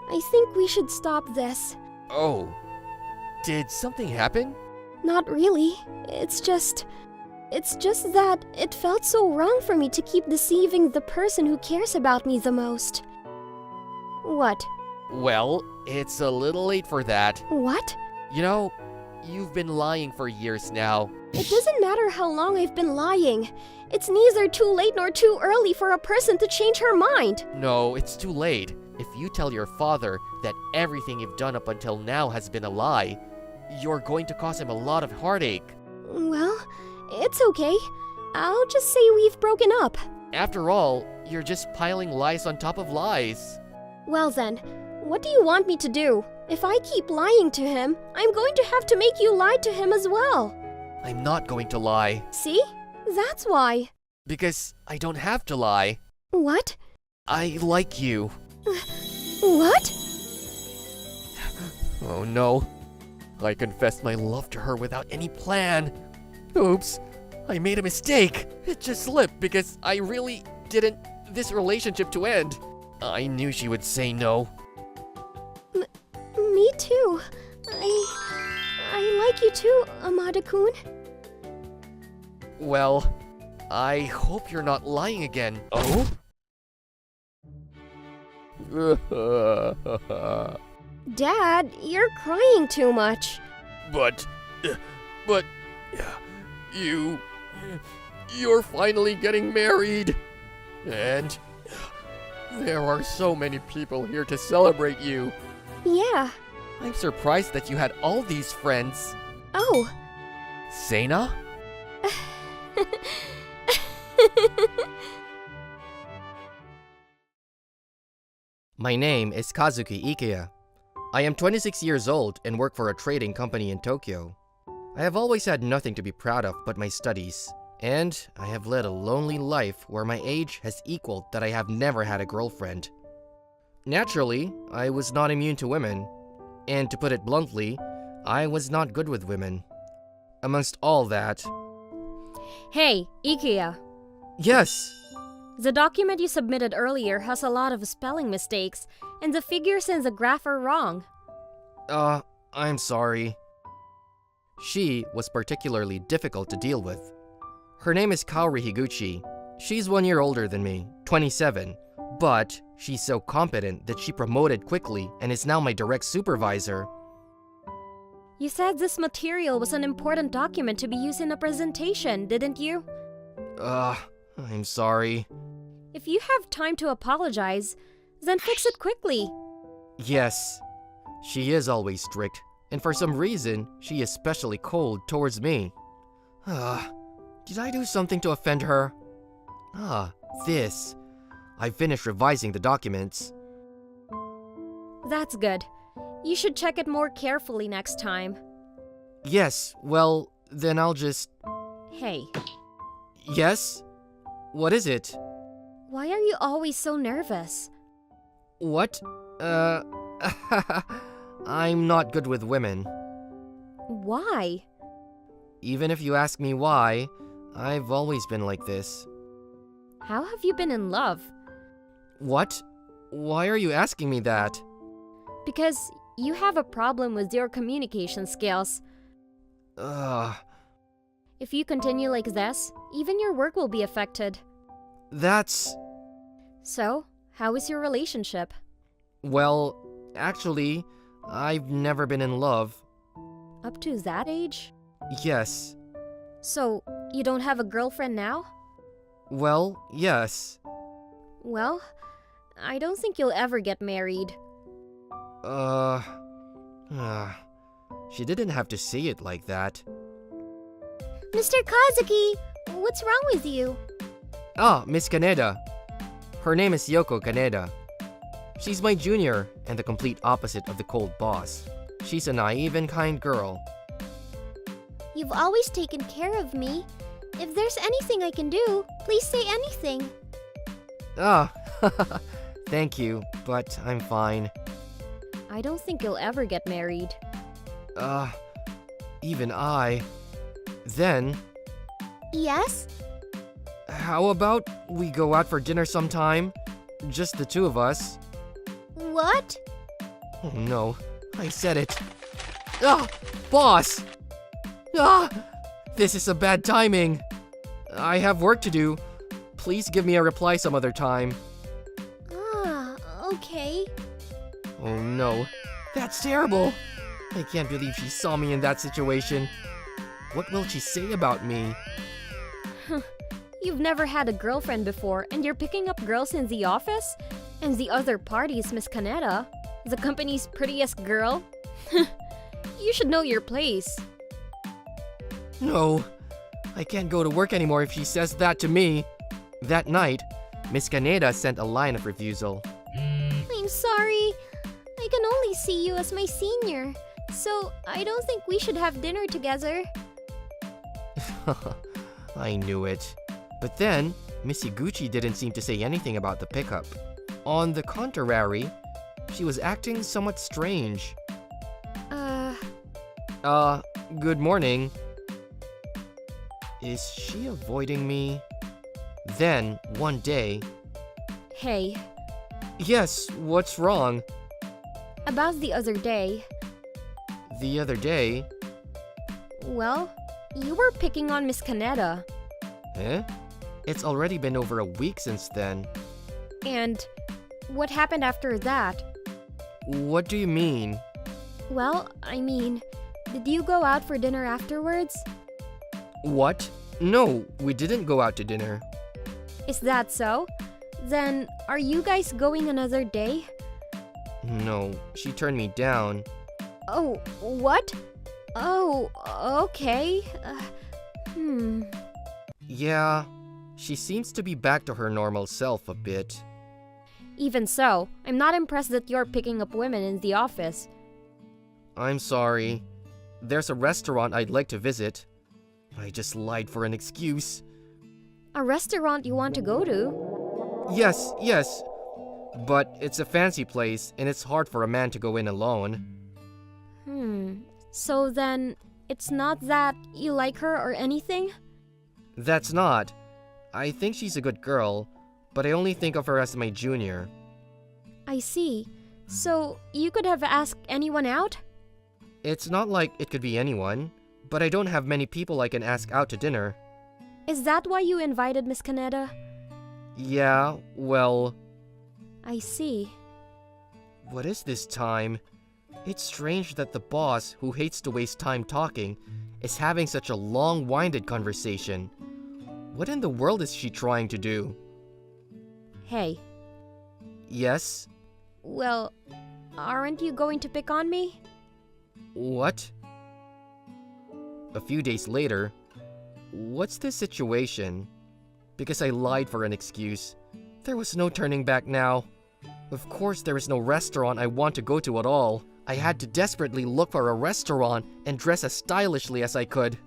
I think we should stop this. Oh. Did something happen? Not really. It's just that it felt so wrong for me to keep deceiving the person who cares about me the most. What? Well, it's a little late for that. What? You know, you've been lying for years now. It doesn't matter how long I've been lying. It's neither too late nor too early for a person to change her mind. No, it's too late. If you tell your father that everything you've done up until now has been a lie, you're going to cause him a lot of heartache. Well, it's okay. I'll just say we've broken up. After all, you're just piling lies on top of lies. Well then, what do you want me to do? If I keep lying to him, I'm going to have to make you lie to him as well. I'm not going to lie. See? That's why. Because I don't have to lie. What? I like you. What? Oh no. I confessed my love to her without any plan. Oops. I made a mistake. It just slipped because I really didn't this relationship to end. I knew she would say no. Me too. I like you too, Amada-kun. Well, I hope you're not lying again. Oh? Dad, you're crying too much. But, you're finally getting married. And there are so many people here to celebrate you. Yeah. I'm surprised that you had all these friends. Oh. Seina? My name is Kazuki Ikeya. I am 26 years old and work for a trading company in Tokyo. I have always had nothing to be proud of but my studies, and I have led a lonely life where my age has equaled that I have never had a girlfriend. Naturally, I was not immune to women. And to put it bluntly, I was not good with women. Amongst all that... Hey, Ikeya. Yes! The document you submitted earlier has a lot of spelling mistakes, and the figures in the graph are wrong. I'm sorry. She was particularly difficult to deal with. Her name is Kaori Higuchi. She's 1 year older than me, 27, but she's so competent that she promoted quickly and is now my direct supervisor. You said this material was an important document to be used in a presentation, didn't you? I'm sorry. If you have time to apologize, then fix it quickly. Yes, she is always strict, and for some reason, she is especially cold towards me. Did I do something to offend her? This. I finished revising the documents. That's good. You should check it more carefully next time. Yes, well, then I'll just... Hey, Yes? What is it? why are you always so nervous? What? I'm not good with women. Why? Even if you ask me why, I've always been like this. How have you been in love? What? Why are you asking me that? Because you have a problem with your communication skills. If you continue like this, even your work will be affected. That's... So, how is your relationship? Well, actually, I've never been in love. Up to that age? Yes. So, you don't have a girlfriend now? Well, yes. Well, I don't think you'll ever get married. She didn't have to say it like that. Mr. Kazuki, what's wrong with you? Miss Kaneda. Her name is Yoko Kaneda. She's my junior and the complete opposite of the cold boss. She's a naive and kind girl. You've always taken care of me. If there's anything I can do, please say anything. Thank you, but I'm fine. I don't think you'll ever get married. Even I. Then, Yes? how about we go out for dinner sometime? Just the two of us. What? Oh no, I said it. Boss! This is a bad timing. I have work to do. Please give me a reply some other time. Okay. Oh no, that's terrible. I can't believe she saw me in that situation. What will she say about me? You've never had a girlfriend before, and you're picking up girls in the office? And the other party is Miss Kaneda, the company's prettiest girl? You should know your place. No, I can't go to work anymore if she says that to me. That night, Miss Kaneda sent a line of refusal. I'm sorry. I can only see you as my senior, so I don't think we should have dinner together. I knew it. But then, Miss Higuchi didn't seem to say anything about the pickup. On the contrary, she was acting somewhat strange. Good morning. Is she avoiding me? Then, one day... Hey, Yes, what's wrong? about the other day, The other day... well, you were picking on Miss Kaneda, Eh? It's already been over a week since then. and what happened after that? What do you mean? Well, I mean, did you go out for dinner afterwards? What? No, we didn't go out to dinner. Is that so? Then, are you guys going another day? No, she turned me down. Oh, what? Oh, okay. Yeah, she seems to be back to her normal self a bit. Even so, I'm not impressed that you're picking up women in the office. I'm sorry. There's a restaurant I'd like to visit. I just lied for an excuse. A restaurant you want to go to? Yes. But it's a fancy place, and it's hard for a man to go in alone. So then, it's not that you like her or anything? That's not. I think she's a good girl, but I only think of her as my junior. I see. So, you could have asked anyone out? It's not like it could be anyone, but I don't have many people I can ask out to dinner. Is that why you invited Miss Kaneda? Yeah, well... I see. What is this time? It's strange that the boss, who hates to waste time talking, is having such a long-winded conversation. What in the world is she trying to do? Hey. Yes? Well, aren't you going to pick on me? What? A few days later, what's the situation? Because I lied for an excuse. There was no turning back now. Of course, there is no restaurant I want to go to at all. I had to desperately look for a restaurant and dress as stylishly as I could.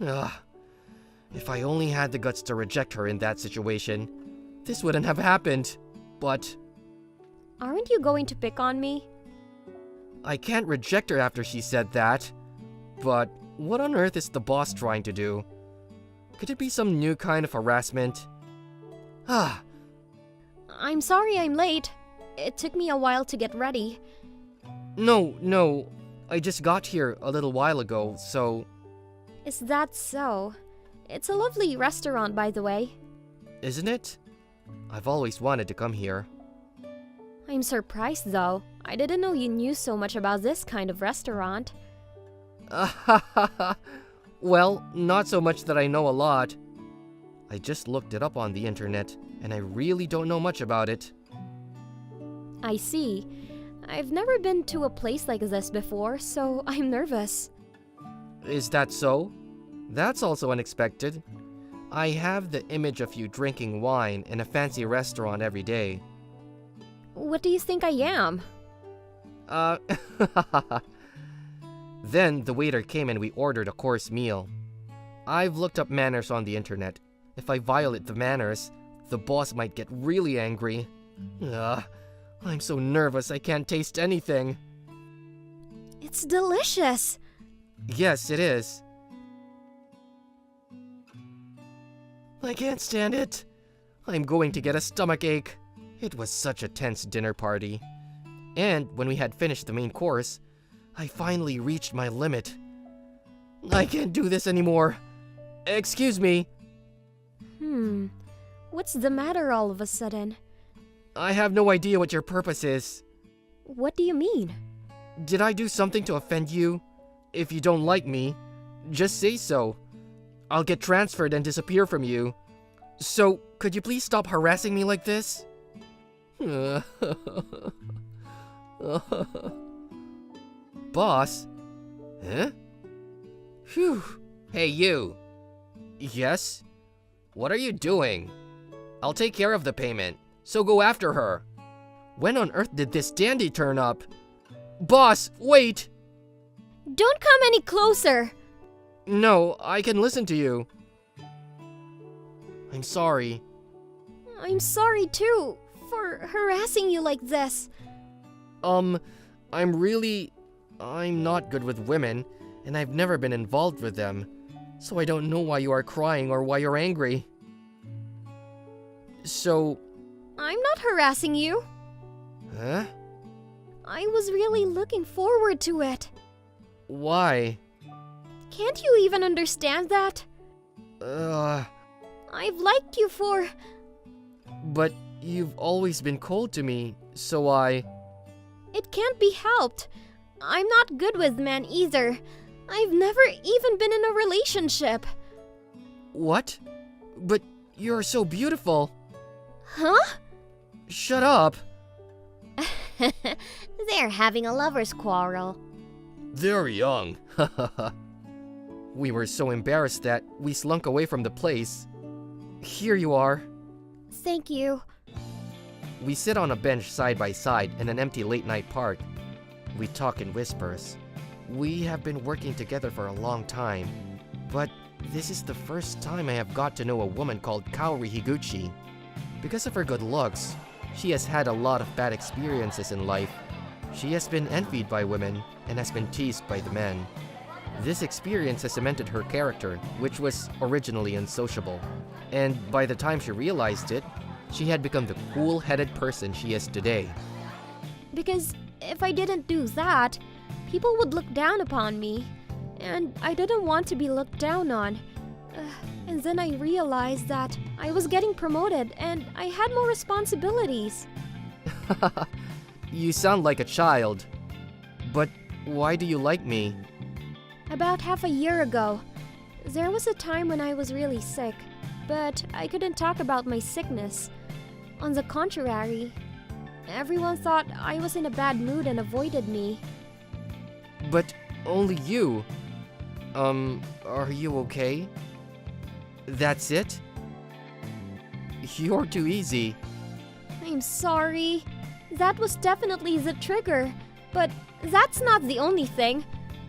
Ugh. If I only had the guts to reject her in that situation, this wouldn't have happened. But... Aren't you going to pick on me? I can't reject her after she said that. But what on earth is the boss trying to do? Could it be some new kind of harassment? Ah. I'm sorry I'm late. It took me a while to get ready. No. I just got here a little while ago, so... Is that so? It's a lovely restaurant, by the way. Isn't it? I've always wanted to come here. I'm surprised, though. I didn't know you knew so much about this kind of restaurant. Well, not so much that I know a lot. I just looked it up on the internet, and I really don't know much about it. I see. I've never been to a place like this before, so I'm nervous. Is that so? That's also unexpected. I have the image of you drinking wine in a fancy restaurant every day. What do you think I am? Then the waiter came and we ordered a course meal. I've looked up manners on the internet. If I violate the manners, the boss might get really angry. I'm so nervous I can't taste anything. It's delicious! Yes, it is. I can't stand it. I'm going to get a stomachache. It was such a tense dinner party. And when we had finished the main course, I finally reached my limit. I can't do this anymore. Excuse me. What's the matter all of a sudden? I have no idea what your purpose is. What do you mean? Did I do something to offend you? If you don't like me, just say so. I'll get transferred and disappear from you. So, could you please stop harassing me like this? Boss? Huh? Phew. Hey, you. Yes? What are you doing? I'll take care of the payment, so go after her. When on earth did this dandy turn up? Boss, wait! Don't come any closer! No, I can listen to you. I'm sorry. I'm sorry too, for harassing you like this. I'm not good with women, and I've never been involved with them, so I don't know why you are crying or why you're angry. So... I'm not harassing you. Huh? I was really looking forward to it. Why? Can't you even understand that? I've liked you for... But you've always been cold to me, so I... It can't be helped. I'm not good with men either. I've never even been in a relationship. What? But you're so beautiful. Huh? Shut up. They're having a lover's quarrel. They're young. We were so embarrassed that we slunk away from the place. Here you are. Thank you. We sit on a bench side by side in an empty late-night park. We talk in whispers. We have been working together for a long time, but this is the first time I have got to know a woman called Kaori Higuchi. Because of her good looks, she has had a lot of bad experiences in life, She has been envied by women and has been teased by the men. This experience has cemented her character, which was originally unsociable. And by the time she realized it, she had become the cool-headed person she is today. Because if I didn't do that, people would look down upon me. And I didn't want to be looked down on. And then I realized that I was getting promoted and I had more responsibilities. You sound like a child. But why do you like me? About half a year ago, there was a time when I was really sick, but I couldn't talk about my sickness. On the contrary, everyone thought I was in a bad mood and avoided me. But only you. Are you okay? That's it? You're too easy. I'm sorry. That was definitely the trigger. But that's not the only thing.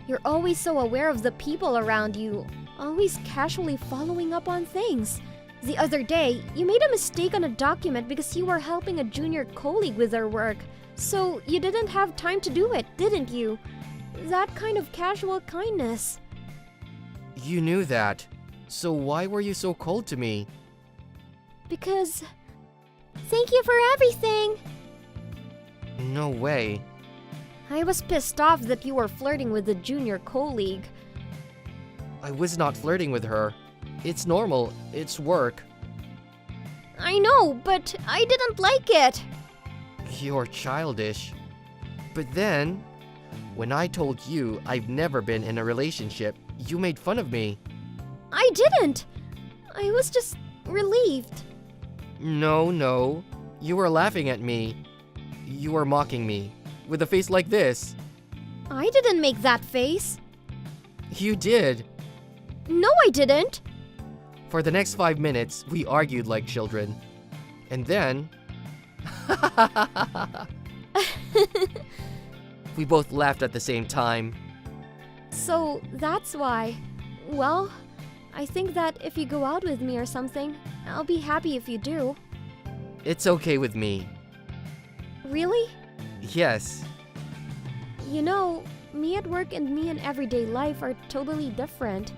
You're always so aware of the people around you, always casually following up on things. The other day, you made a mistake on a document because you were helping a junior colleague with their work. So you didn't have time to do it, didn't you? That kind of casual kindness. You knew that. So why were you so cold to me? Because... Thank you for everything! No way. I was pissed off that you were flirting with a junior colleague. I was not flirting with her. It's normal. It's work. I know, but I didn't like it. You're childish. But then, when I told you I've never been in a relationship, you made fun of me. I didn't. I was just relieved. No. You were laughing at me. You were mocking me. With a face like this. I didn't make that face. You did. No, I didn't. For the next 5 minutes, we argued like children. And then... we both laughed at the same time. So that's why. Well, I think that if you go out with me or something, I'll be happy if you do. It's okay with me. Really? Yes. You know, me at work and me in everyday life are totally different.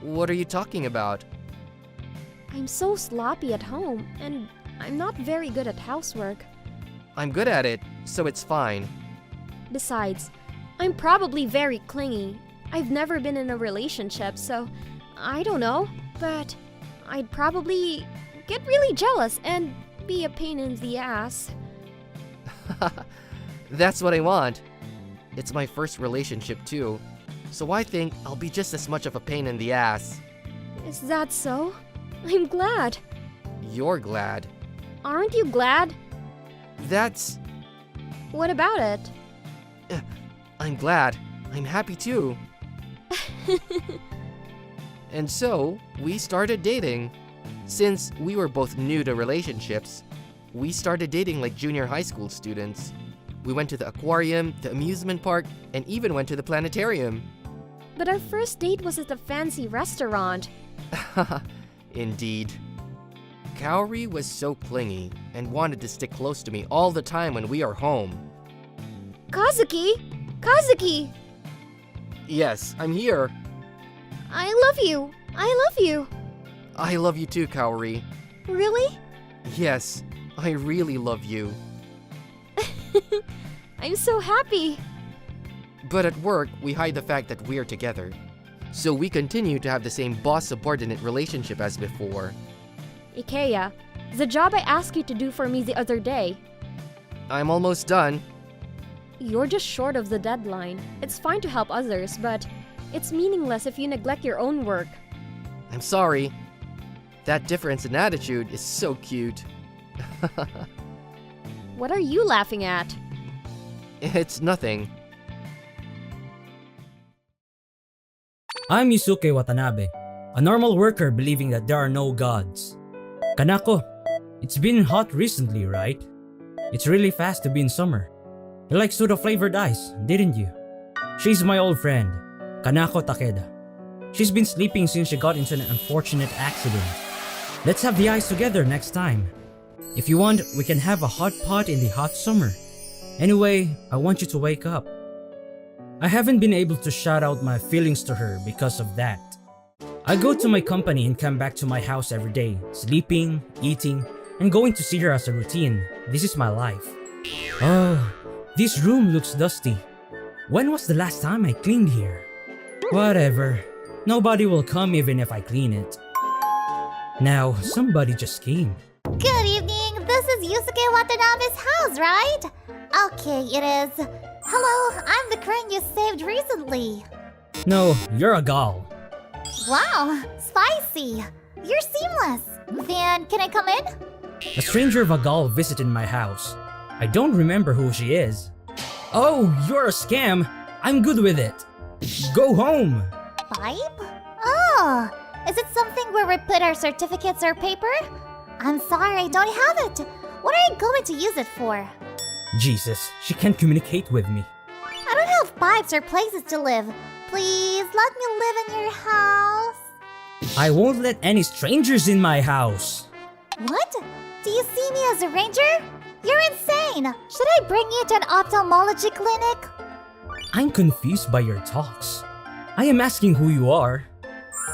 What are you talking about? I'm so sloppy at home, and I'm not very good at housework. I'm good at it, so it's fine. Besides, I'm probably very clingy. I've never been in a relationship, so I don't know, but I'd probably get really jealous and be a pain in the ass. That's what I want. It's my first relationship too, so I think I'll be just as much of a pain in the ass. Is that so? I'm glad. You're glad. Aren't you glad? That's... What about it? I'm glad. I'm happy too. And so, we started dating. Since we were both new to relationships, we started dating like junior high school students. We went to the aquarium, the amusement park, and even went to the planetarium. But our first date was at a fancy restaurant. Indeed. Kaori was so clingy and wanted to stick close to me all the time when we are home. Kazuki! Kazuki! Yes, I'm here. I love you! I love you! I love you too, Kaori. Really? Yes, I really love you. I'm so happy! But at work, we hide the fact that we're together. So we continue to have the same boss-subordinate relationship as before. Ikea, the job I asked you to do for me the other day. I'm almost done. You're just short of the deadline. It's fine to help others, but it's meaningless if you neglect your own work. I'm sorry. That difference in attitude is so cute. What are you laughing at? It's nothing. I'm Yusuke Watanabe, a normal worker believing that there are no gods. Kanako, it's been hot recently, right? It's really fast to be in summer. You like soda-flavored ice, didn't you? She's my old friend, Kanako Takeda. She's been sleeping since she got into an unfortunate accident. Let's have the ice together next time. If you want, we can have a hot pot in the hot summer. Anyway, I want you to wake up. I haven't been able to shout out my feelings to her because of that. I go to my company and come back to my house every day, sleeping, eating, and going to see her as a routine. This is my life. Oh, this room looks dusty. When was the last time I cleaned here? Whatever. Nobody will come even if I clean it. Now, somebody just came. Good evening. This is Yusuke Watanabe's house, right? Okay, it is. Hello, I'm the crane you saved recently. No, you're a gal. Wow, spicy. You're seamless. Then, can I come in? A stranger of a gal visited my house. I don't remember who she is. Oh, you're a scam. I'm good with it. Go home. Vibe? Oh, is it something where we put our certificates or paper? I'm sorry, I don't have it. What are you going to use it for? Jesus, she can't communicate with me. I don't have pipes or places to live. Please, let me live in your house. I won't let any strangers in my house. What? Do you see me as a ranger? You're insane! Should I bring you to an ophthalmology clinic? I'm confused by your talks. I am asking who you are.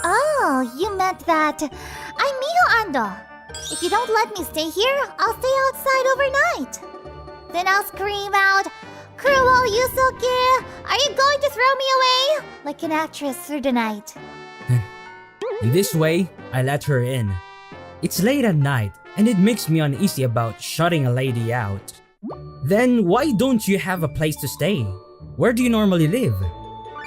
Oh, you meant that. I'm Miho Ando. If you don't let me stay here, I'll stay outside overnight. Then I'll scream out, "Cruel Yusuke, are you going to throw me away?" Like an actress through the night. In this way, I let her in. It's late at night, and it makes me uneasy about shutting a lady out. Then why don't you have a place to stay? Where do you normally live?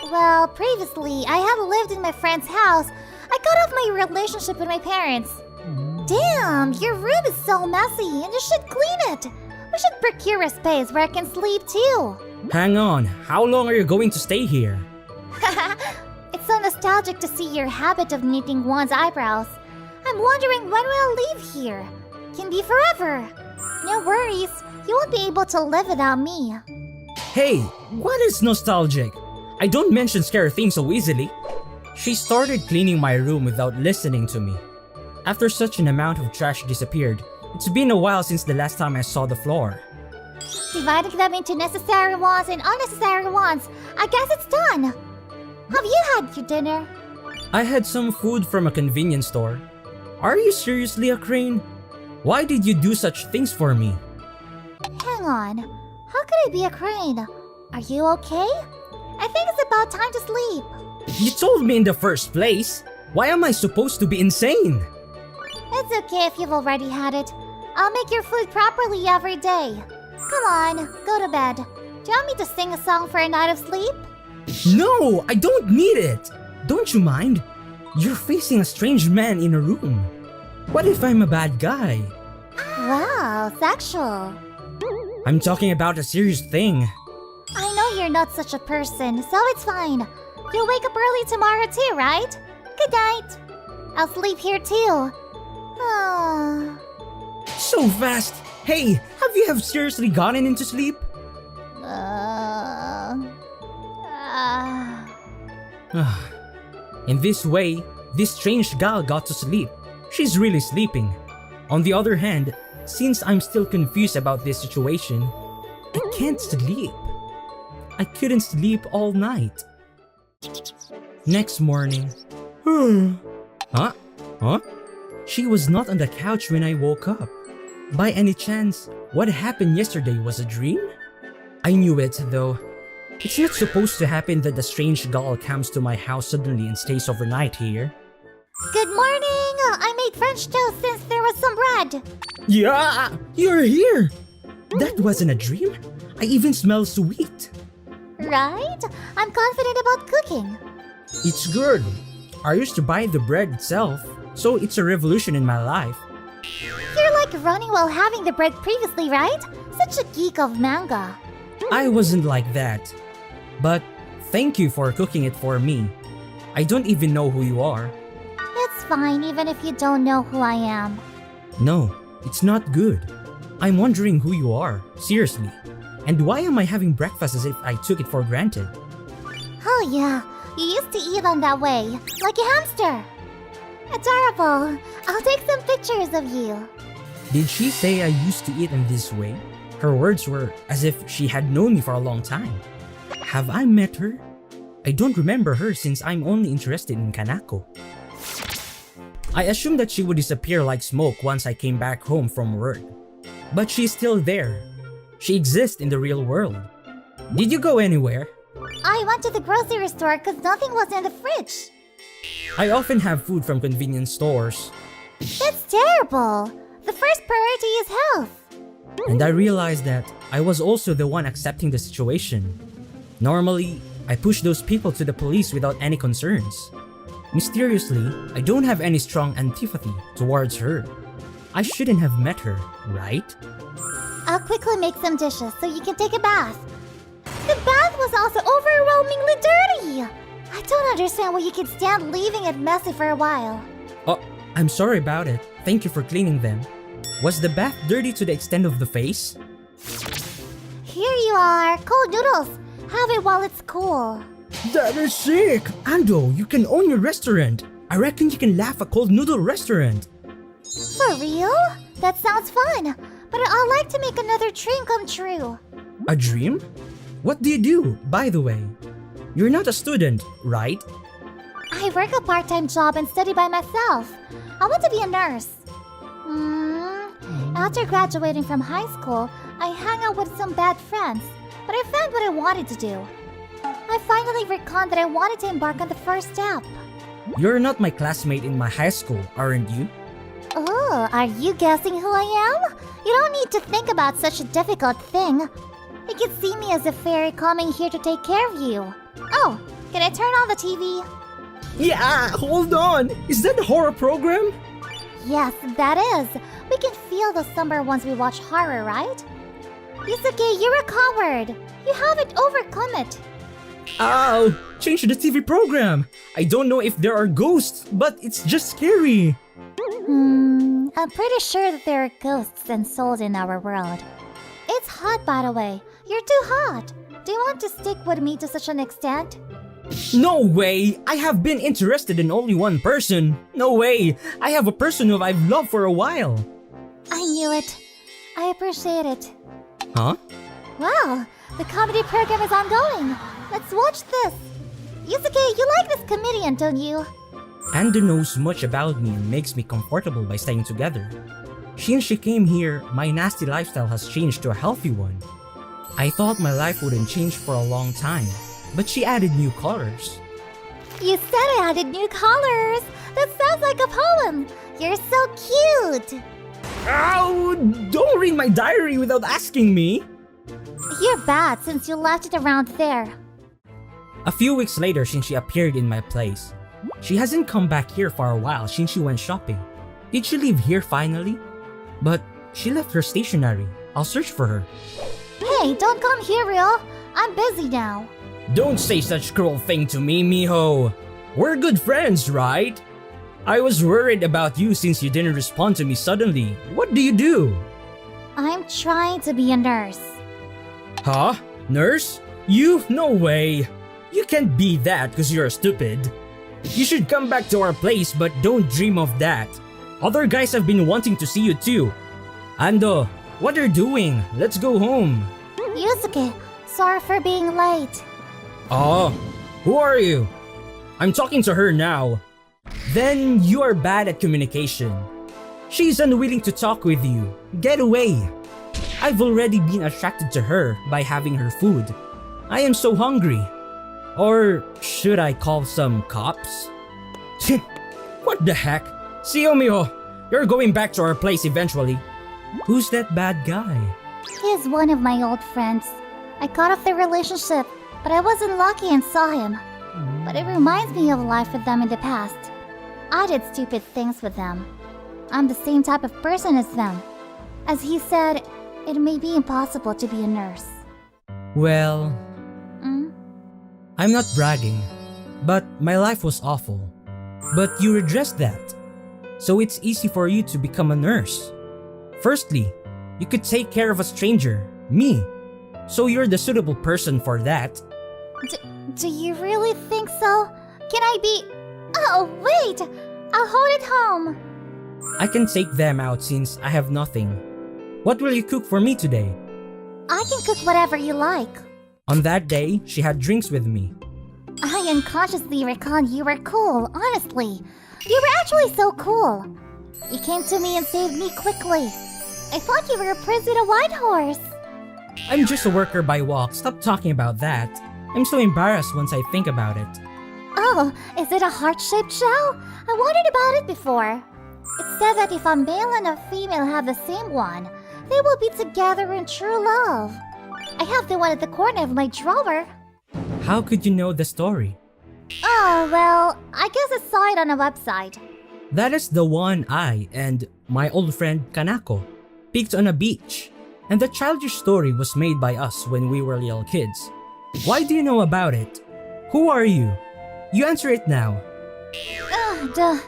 Well, previously, I have lived in my friend's house. I cut off my relationship with my parents. Damn, your room is so messy and you should clean it. We should procure a space where I can sleep too. Hang on, how long are you going to stay here? It's so nostalgic to see your habit of knitting one's eyebrows. I'm wondering when we'll leave here. Can be forever. No worries, you won't be able to live without me. Hey, what is nostalgic? I don't mention scary things so easily. She started cleaning my room without listening to me. After such an amount of trash disappeared, it's been a while since the last time I saw the floor. Dividing them into necessary ones and unnecessary ones, I guess it's done. Have you had your dinner? I had some food from a convenience store. Are you seriously a crane? Why did you do such things for me? Hang on, how could I be a crane? Are you okay? I think it's about time to sleep. You told me in the first place. Why am I supposed to be insane? It's okay if you've already had it. I'll make your food properly every day. Come on, go to bed. Do you want me to sing a song for a night of sleep? No, I don't need it. Don't you mind? You're facing a strange man in a room. What if I'm a bad guy? Wow, sexual. I'm talking about a serious thing. I know you're not such a person, so it's fine. You'll wake up early tomorrow too, right? Good night. I'll sleep here too. Ah. So fast. Hey, have you seriously gotten into sleep? In this way, this strange gal got to sleep. She's really sleeping. On the other hand, since I'm still confused about this situation, I can't sleep. I couldn't sleep all night. Next morning. Huh? She was not on the couch when I woke up. By any chance, what happened yesterday was a dream? I knew it, though. It's not supposed to happen that the strange gal comes to my house suddenly and stays overnight here. Good morning! I made French toast since there was some bread. Yeah, you're here! That wasn't a dream. I even smell sweet. Right? I'm confident about cooking. It's good. I used to buy the bread itself, so it's a revolution in my life. You're like running while having the bread previously, right? Such a geek of manga. I wasn't like that. But thank you for cooking it for me. I don't even know who you are. It's fine even if you don't know who I am. No, it's not good. I'm wondering who you are, seriously. And why am I having breakfast as if I took it for granted? Oh yeah, you used to eat on that way, like a hamster. Adorable. I'll take some pictures of you. Did she say I used to eat in this way? Her words were as if she had known me for a long time. Have I met her? I don't remember her since I'm only interested in Kanako. I assumed that she would disappear like smoke once I came back home from work. But she's still there. She exists in the real world. Did you go anywhere? I went to the grocery store because nothing was in the fridge. I often have food from convenience stores. That's terrible. The first priority is health. And I realized that I was also the one accepting the situation. Normally, I push those people to the police without any concerns. Mysteriously, I don't have any strong antipathy towards her. I shouldn't have met her, right? I'll quickly make some dishes so you can take a bath. The bath was also overwhelmingly dirty. I don't understand why you can stand leaving it messy for a while. Oh, I'm sorry about it. Thank you for cleaning them. Was the bath dirty to the extent of the face? Here you are, cold noodles. Have it while it's cool. That is sick! Ando, you can own your restaurant. I reckon you can laugh a cold noodle restaurant. For real? That sounds fun. But I'd like to make another dream come true. A dream? What do you do, by the way? You're not a student, right? I work a part-time job and study by myself. I want to be a nurse. After graduating from high school, I hung out with some bad friends, but I found what I wanted to do. I finally reckoned that I wanted to embark on the first step. You're not my classmate in my high school, aren't you? Oh, are you guessing who I am? You don't need to think about such a difficult thing. You can see me as a fairy coming here to take care of you. Oh, can I turn on the TV? Yeah, hold on! Is that a horror program? Yes, that is. We can feel the slumber once we watch horror, right? Yusuke, you're a coward. You haven't overcome it. Ow! Change the TV program! I don't know if there are ghosts, but it's just scary. I'm pretty sure that there are ghosts and souls in our world. It's hot, by the way. You're too hot. Do you want to stick with me to such an extent? No way! I have been interested in only one person. No way! I have a person who I've loved for a while. I knew it. I appreciate it. Huh? Wow, the comedy program is ongoing. Let's watch this. Yusuke, you like this comedian, don't you? Ando knows much about me and makes me comfortable by staying together. Since she came here, my nasty lifestyle has changed to a healthy one. I thought my life wouldn't change for a long time, but she added new colors. You said I added new colors. That sounds like a poem. You're so cute. Ow! Don't read my diary without asking me! You're bad since you left it around there. A few weeks later since she appeared in my place. She hasn't come back here for a while since she went shopping. Did she leave here finally? But she left her stationery. I'll search for her. Hey, don't come here, Ryo. I'm busy now. Don't say such cruel thing to me, Miho. We're good friends, right? I was worried about you since you didn't respond to me suddenly. What do you do? I'm trying to be a nurse. Huh? Nurse? You? No way. You can't be that because you're stupid. You should come back to our place, but don't dream of that. Other guys have been wanting to see you too. Ando, what are you doing? Let's go home. Yusuke, sorry for being late. Oh, who are you? I'm talking to her now. Then you are bad at communication. She's unwilling to talk with you. Get away. I've already been attracted to her by having her food. I am so hungry. Or should I call some cops? What the heck? See you, Miho. You're going back to our place eventually. Who's that bad guy? He's one of my old friends. I cut off the relationship, but I wasn't lucky and saw him. But it reminds me of life with them in the past. I did stupid things with them. I'm the same type of person as them. As he said, it may be impossible to be a nurse. Well, I'm not bragging, but my life was awful. But you redressed that. So it's easy for you to become a nurse. Firstly, you could take care of a stranger, me. So you're the suitable person for that. Do you really think so? Can I be... Oh, wait! I'll hold it home. I can take them out since I have nothing. What will you cook for me today? I can cook whatever you like. On that day, she had drinks with me. I unconsciously recall you were cool, honestly. You were actually so cool. You came to me and saved me quickly. I thought you were a prince with a white horse. I'm just a worker by walk. Stop talking about that. I'm so embarrassed once I think about it. Oh, is it a heart-shaped shell? I wondered about it before. It said that if a male and a female have the same one, they will be together in true love. I have the one at the corner of my drawer. How could you know the story? Oh, well, I guess I saw it on a website. That is the one I and my old friend Kanako peeked on a beach. And the childish story was made by us when we were little kids. Why do you know about it? Who are you? You answer it now. Duh.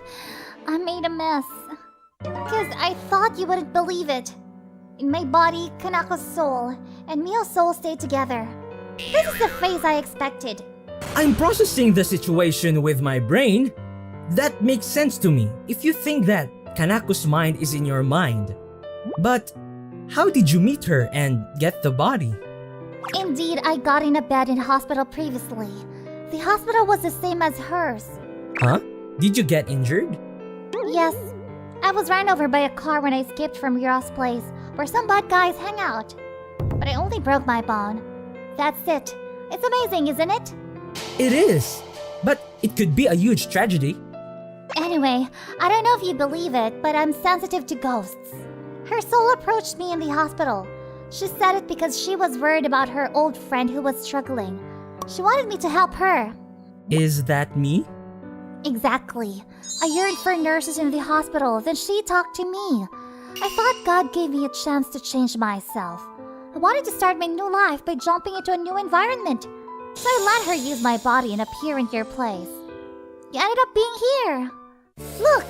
I made a mess. Because I thought you wouldn't believe it. In my body, Kanako's soul and Miho's soul stayed together. This is the face I expected. I'm processing the situation with my brain. That makes sense to me if you think that Kanako's mind is in your mind. But how did you meet her and get the body? Indeed, I got in a bed in hospital previously. The hospital was the same as hers. Huh? Did you get injured? Yes. I was ran over by a car when I escaped from Yura's place, where some bad guys hang out. But I only broke my bone. That's it. It's amazing, isn't it? It is. But it could be a huge tragedy. Anyway, I don't know if you believe it, but I'm sensitive to ghosts. Her soul approached me in the hospital. She said it because she was worried about her old friend who was struggling. She wanted me to help her. Is that me? Exactly. I yearned for nurses in the hospital, then she talked to me. I thought God gave me a chance to change myself. I wanted to start my new life by jumping into a new environment. So I let her use my body and appear in your place. You ended up being here. Look,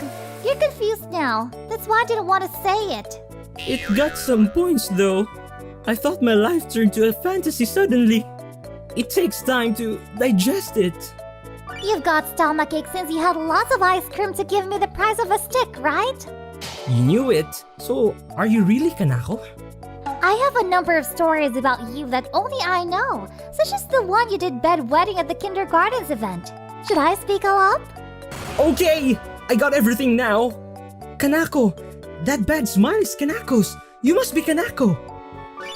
you're confused now. That's why I didn't want to say it. It got some points though. I thought my life turned to a fantasy suddenly. It takes time to digest it. You've got stomachache since you had lots of ice cream to give me the price of a stick, right? You knew it. So, are you really Kanako? I have a number of stories about you that only I know, such as the one you did bedwetting at the kindergarten's event. Should I speak up? Okay, I got everything now. Kanako, that bad smile is Kanako's. You must be Kanako.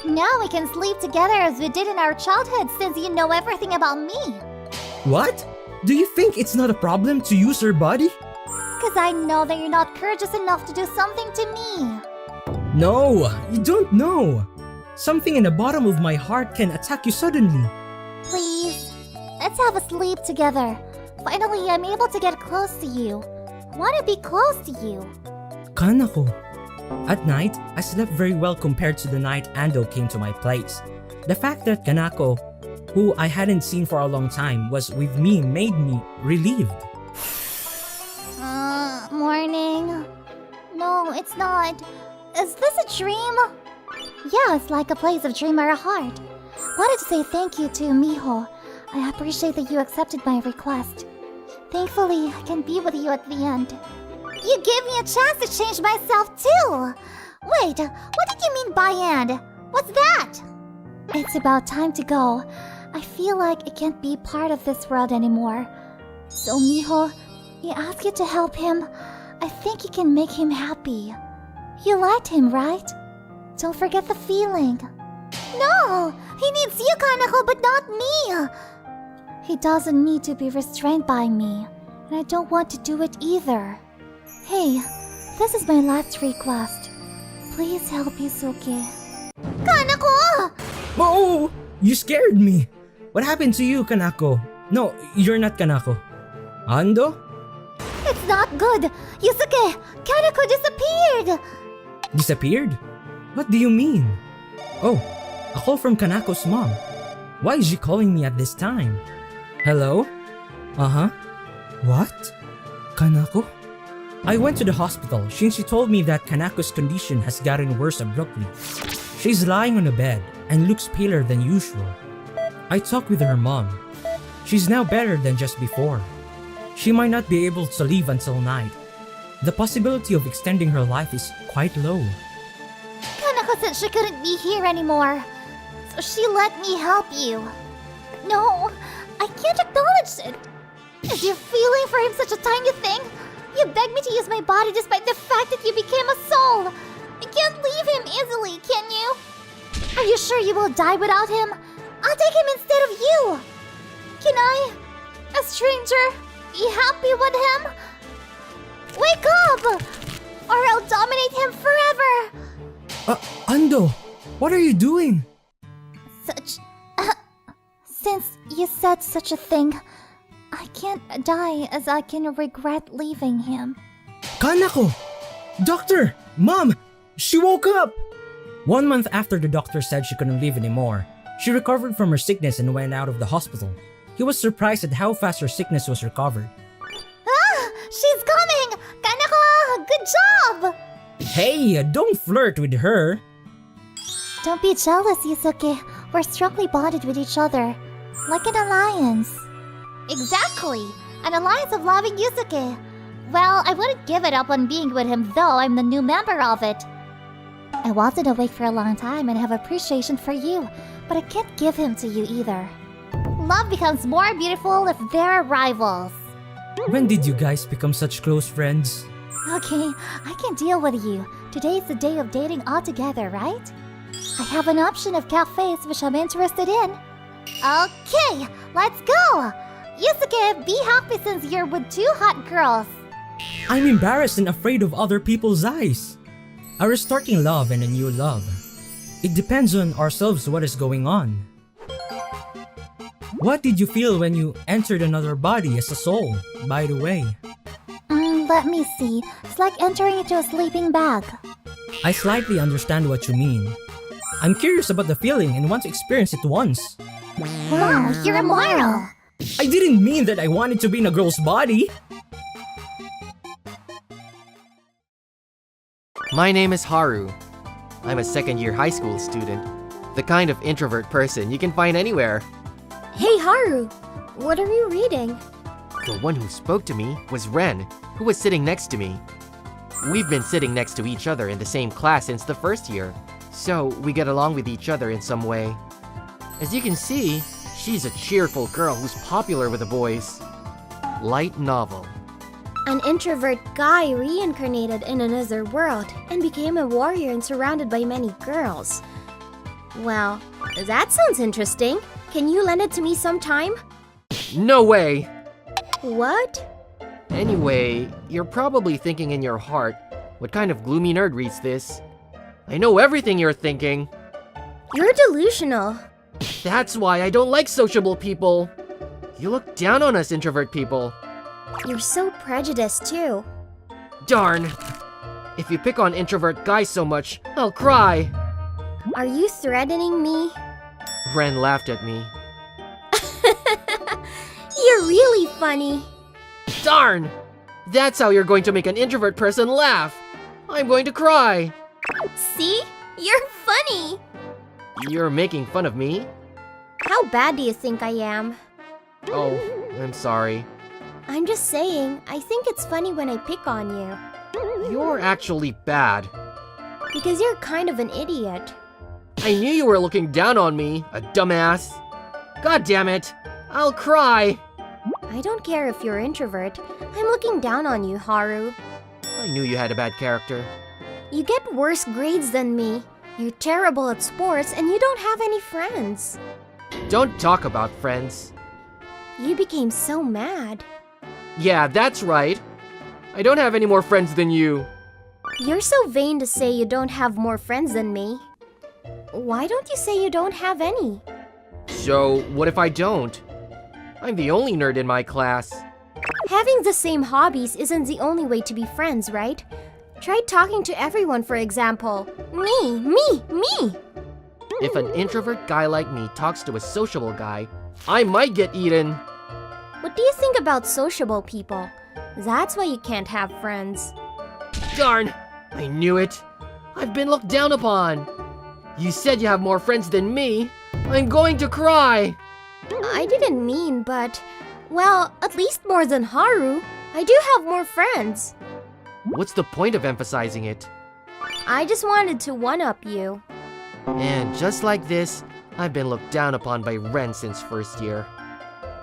Now we can sleep together as we did in our childhood since you know everything about me. What? Do you think it's not a problem to use her body? Because I know that you're not courageous enough to do something to me. No, you don't know. Something in the bottom of my heart can attack you suddenly. Please, let's have a sleep together. Finally, I'm able to get close to you. I want to be close to you. Kanako. At night, I slept very well compared to the night Ando came to my place. The fact that Kanako, who I hadn't seen for a long time, was with me made me relieved. Morning. No, it's not. Is this a dream? Yeah, it's like a place of dream or a heart. Wanted to say thank you to Miho. I appreciate that you accepted my request. Thankfully, I can be with you at the end. You gave me a chance to change myself too! Wait, what did you mean by end? What's that? It's about time to go. I feel like I can't be part of this world anymore. So Miho, he asked you to help him. I think you can make him happy. You liked him, right? Don't forget the feeling. No! He needs you, Kanako, but not me! He doesn't need to be restrained by me, and I don't want to do it either. Hey, this is my last request. Please help Yusuke. Kanako! Oh, you scared me. What happened to you, Kanako? No, you're not Kanako. Ando? It's not good! Yusuke! Kanako disappeared! Disappeared? What do you mean? Oh, a call from Kanako's mom. Why is she calling me at this time? Hello? Uh-huh. What? Kanako? I went to the hospital since she told me that Kanako's condition has gotten worse abruptly. She's lying on a bed and looks paler than usual. I talked with her mom. She's now better than just before. She might not be able to leave until night. The possibility of extending her life is quite low. Kanako said she couldn't be here anymore. she let me help you. No, I can't acknowledge it. Is your feeling for him such a tiny thing? You begged me to use my body despite the fact that you became a soul. You can't leave him easily, can you? Are you sure you will die without him? I'll take him instead of you. Can I, a stranger, be happy with him? Wake up! Or I'll dominate him forever! Ando, what are you doing? Since you said such a thing, I can't die as I can regret leaving him. Kanako! Doctor! Mom! She woke up! 1 month after the doctor said she couldn't live anymore, she recovered from her sickness and went out of the hospital. He was surprised at how fast her sickness was recovered. Ah! She's coming! Kanako! Good job! Hey, don't flirt with her! Don't be jealous, Yusuke. We're strongly bonded with each other. Like an alliance. Exactly! An alliance of loving Yusuke. Well, I wouldn't give it up on being with him, though I'm the new member of it. I wasn't awake for a long time and have appreciation for you, but I can't give him to you either. Love becomes more beautiful if they're rivals. When did you guys become such close friends? Okay, I can deal with you. Today's the day of dating altogether, right? I have an option of cafes which I'm interested in. Okay, let's go! Yusuke, be happy since you're with 2 hot girls. I'm embarrassed and afraid of other people's eyes. A restarting love and a new love. It depends on ourselves what is going on. What did you feel when you entered another body as a soul, by the way? Let me see. It's like entering into a sleeping bag. I slightly understand what you mean. I'm curious about the feeling and want to experience it once. Wow, you're immoral. I didn't mean that I wanted to be in a girl's body. My name is Haru. I'm a second-year high school student. The kind of introvert person you can find anywhere. Hey Haru, what are you reading? The one who spoke to me was Ren, who was sitting next to me. We've been sitting next to each other in the same class since the first year, so we get along with each other in some way. As you can see, she's a cheerful girl who's popular with the boys. Light novel. An introvert guy reincarnated in another world and became a warrior and surrounded by many girls. Well, that sounds interesting. Can you lend it to me sometime? No way! What? Anyway, you're probably thinking in your heart, what kind of gloomy nerd reads this? I know everything you're thinking. You're delusional. That's why I don't like sociable people. You look down on us introvert people. You're so prejudiced too. Darn. If you pick on introvert guys so much, I'll cry. Are you threatening me? Ren laughed at me. You're really funny. Darn! That's how you're going to make an introvert person laugh. I'm going to cry. See? You're funny. You're making fun of me? How bad do you think I am? Oh, I'm sorry. I'm just saying, I think it's funny when I pick on you. You're actually bad. Because you're kind of an idiot. I knew you were looking down on me, a dumbass. God damn it. I'll cry. I don't care if you're introvert. I'm looking down on you, Haru. I knew you had a bad character. You get worse grades than me. You're terrible at sports and you don't have any friends. Don't talk about friends. You became so mad. Yeah, that's right. I don't have any more friends than you. You're so vain to say you don't have more friends than me. Why don't you say you don't have any? So, what if I don't? I'm the only nerd in my class. Having the same hobbies isn't the only way to be friends, right? Try talking to everyone, for example. Me! If an introvert guy like me talks to a sociable guy, I might get eaten. What do you think about sociable people? That's why you can't have friends. Darn! I knew it. I've been looked down upon. You said you have more friends than me. I'm going to cry. I didn't mean, but... Well, at least more than Haru. I do have more friends. What's the point of emphasizing it? I just wanted to one-up you. And just like this, I've been looked down upon by Ren since first year.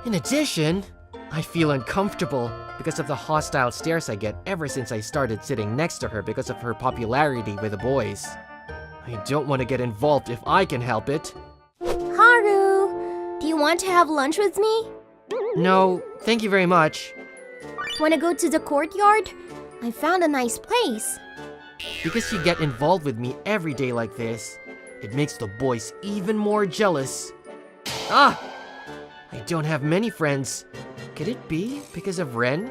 In addition, I feel uncomfortable because of the hostile stares I get ever since I started sitting next to her because of her popularity with the boys. I don't want to get involved if I can help it. Haru, do you want to have lunch with me? No, thank you very much. Want to go to the courtyard? I found a nice place. Because you get involved with me every day like this, it makes the boys even more jealous. Ah! I don't have many friends. Could it be because of Ren?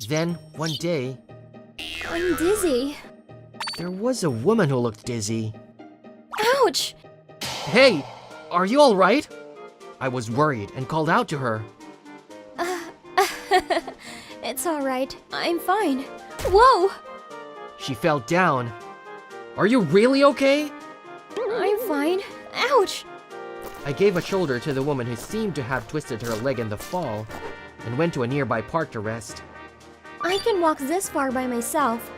Then, one day, I'm dizzy. there was a woman who looked dizzy. Ouch! Hey, are you alright? I was worried and called out to her. It's alright. I'm fine. Whoa! She fell down. Are you really okay? I'm fine. Ouch! I gave a shoulder to the woman who seemed to have twisted her leg in the fall and went to a nearby park to rest. I can walk this far by myself.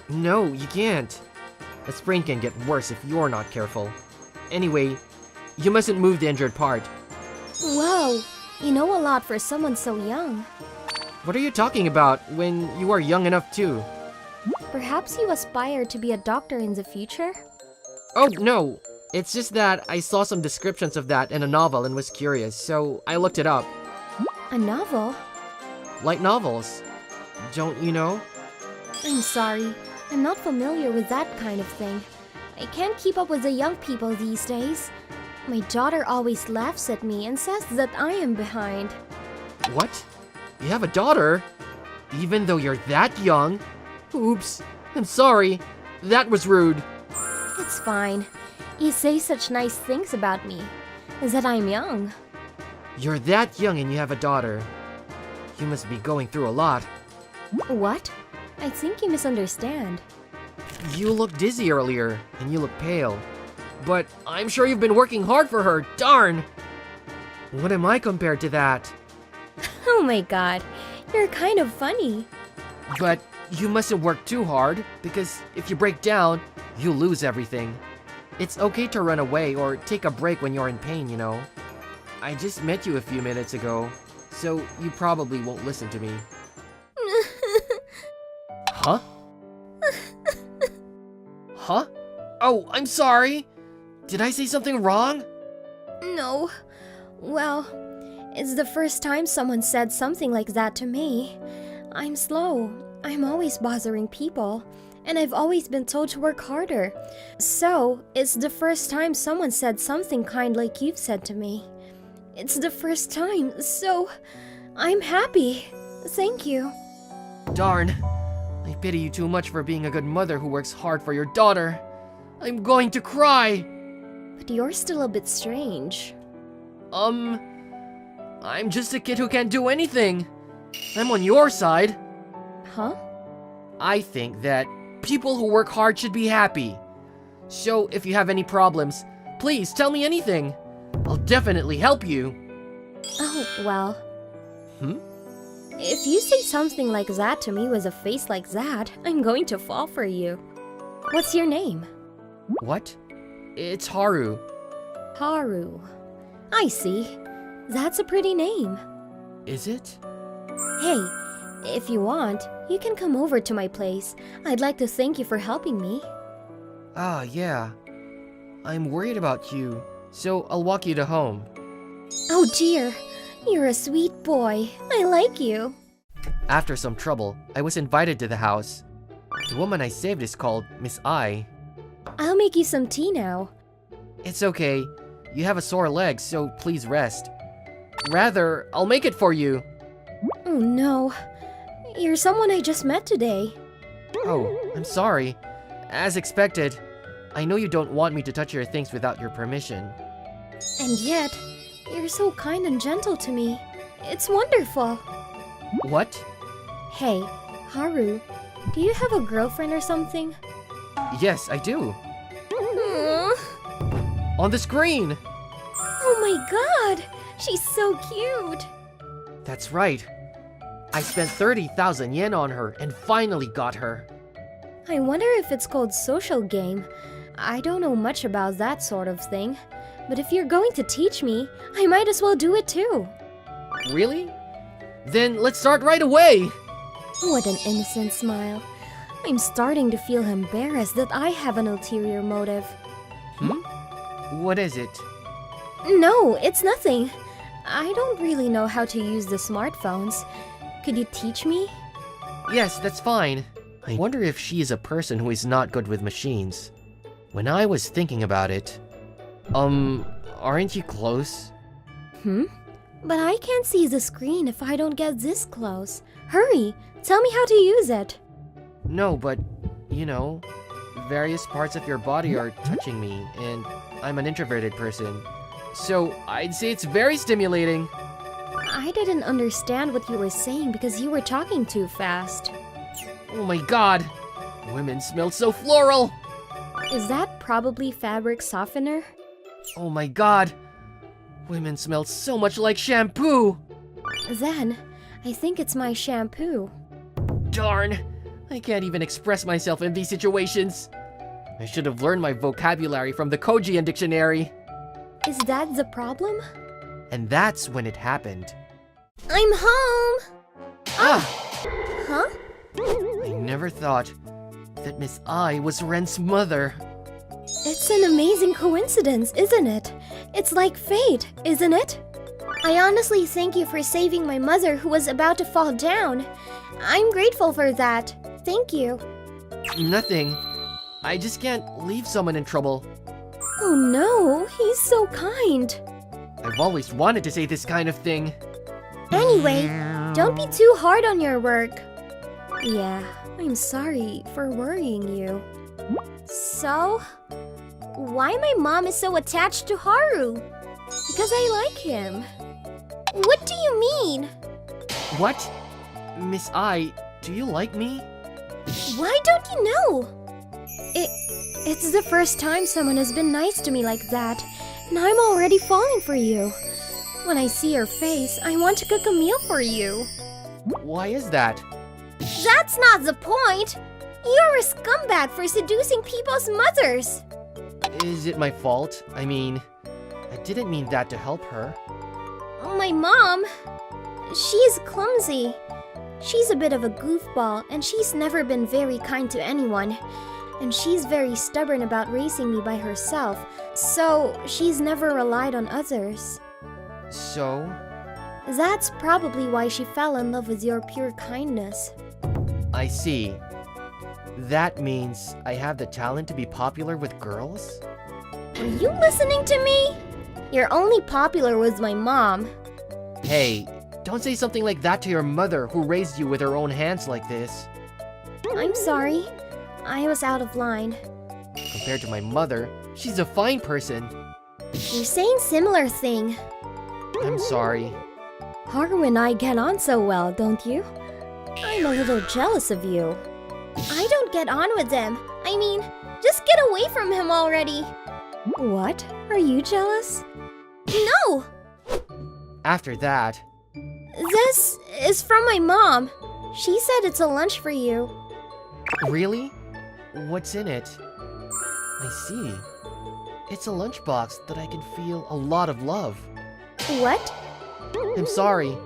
No, you can't. A sprain can get worse if you're not careful. Anyway, you mustn't move the injured part. Whoa! You know a lot for someone so young. What are you talking about when you are young enough too? Perhaps you aspire to be a doctor in the future? Oh, no. It's just that I saw some descriptions of that in a novel and was curious, so I looked it up. A novel? Light novels. Don't you know? I'm sorry. I'm not familiar with that kind of thing. I can't keep up with the young people these days. My daughter always laughs at me and says that I am behind. What? You have a daughter? Even though you're that young? Oops. I'm sorry. That was rude. It's fine. You say such nice things about me. Is that I'm young? You're that young and you have a daughter. You must be going through a lot. What? I think you misunderstand. You looked dizzy earlier, and you look pale. But I'm sure you've been working hard for her, darn! What am I compared to that? Oh my god, you're kind of funny. But you mustn't work too hard, because if you break down, you'll lose everything. It's okay to run away or take a break when you're in pain, you know. I just met you a few minutes ago, so you probably won't listen to me. Huh? Huh? Oh, I'm sorry! Did I say something wrong? No. Well, it's the first time someone said something like that to me. I'm slow. I'm always bothering people. And I've always been told to work harder. So, it's the first time someone said something kind like you've said to me. It's the first time, so I'm happy. Thank you. Darn. I pity you too much for being a good mother who works hard for your daughter. I'm going to cry. But you're still a bit strange. I'm just a kid who can't do anything. I'm on your side. Huh? I think that people who work hard should be happy. So if you have any problems, please tell me anything. I'll definitely help you. Oh, well. If you say something like that to me with a face like that, I'm going to fall for you. What's your name? What? It's Haru. Haru. I see. That's a pretty name. Is it? Hey, if you want, you can come over to my place. I'd like to thank you for helping me. Ah, yeah. I'm worried about you, so I'll walk you to home. Oh dear, you're a sweet boy. I like you. After some trouble, I was invited to the house. The woman I saved is called Miss I. I'll make you some tea now. It's okay. You have a sore leg, so please rest. Rather, I'll make it for you. Oh no, you're someone I just met today. Oh, I'm sorry. As expected, I know you don't want me to touch your things without your permission. And yet, you're so kind and gentle to me. It's wonderful. What? Hey, Haru, do you have a girlfriend or something? Yes, I do. Aw. On the screen! Oh my god, she's so cute. That's right. I spent 30,000 yen on her and finally got her. I wonder if it's called social game. I don't know much about that sort of thing, but if you're going to teach me, I might as well do it too. Really? Then let's start right away! What an innocent smile. I'm starting to feel embarrassed that I have an ulterior motive. What is it? No, it's nothing. I don't really know how to use the smartphones. Could you teach me? Yes, that's fine. I wonder if she is a person who is not good with machines. When I was thinking about it... aren't you close? But I can't see the screen if I don't get this close. Hurry, tell me how to use it. No, but, you know, various parts of your body are touching me, and I'm an introverted person. So, I'd say it's very stimulating. I didn't understand what you were saying because you were talking too fast. Oh my god! Women smell so floral! Is that probably fabric softener? Oh my god! Women smell so much like shampoo! Then, I think it's my shampoo. Darn! I can't even express myself in these situations. I should have learned my vocabulary from the Kojian dictionary. Is that the problem? And that's when it happened. I'm home! Ah! Huh? I never thought that Miss I was Ren's mother. It's an amazing coincidence, isn't it? It's like fate, isn't it? I honestly thank you for saving my mother who was about to fall down. I'm grateful for that. Thank you. Nothing. I just can't leave someone in trouble. Oh no, he's so kind. I've always wanted to say this kind of thing. Anyway, don't be too hard on your work. Yeah, I'm sorry for worrying you. So, why my mom is so attached to Haru? Because I like him. What do you mean? What? Miss I, do you like me? Why don't you know? It's the first time someone has been nice to me like that, and I'm already falling for you. When I see your face, I want to cook a meal for you. Why is that? That's not the point! You're a scumbag for seducing people's mothers! Is it my fault? I mean, I didn't mean that to help her. My mom, she's clumsy. She's a bit of a goofball, and she's never been very kind to anyone. And she's very stubborn about raising me by herself, so she's never relied on others. So? That's probably why she fell in love with your pure kindness. I see. That means I have the talent to be popular with girls? Are you listening to me? You're only popular with my mom. Hey, don't say something like that to your mother who raised you with her own hands like this. I'm sorry. I was out of line. Compared to my mother, she's a fine person. You're saying similar thing. I'm sorry. Haru and I get on so well, don't you? I'm a little jealous of you. I don't get on with them. I mean, just get away from him already. What? Are you jealous? No! After that, This is from my mom. She said it's a lunch for you. really? What's in it? I see. It's a lunchbox that I can feel a lot of love. What? I'm sorry.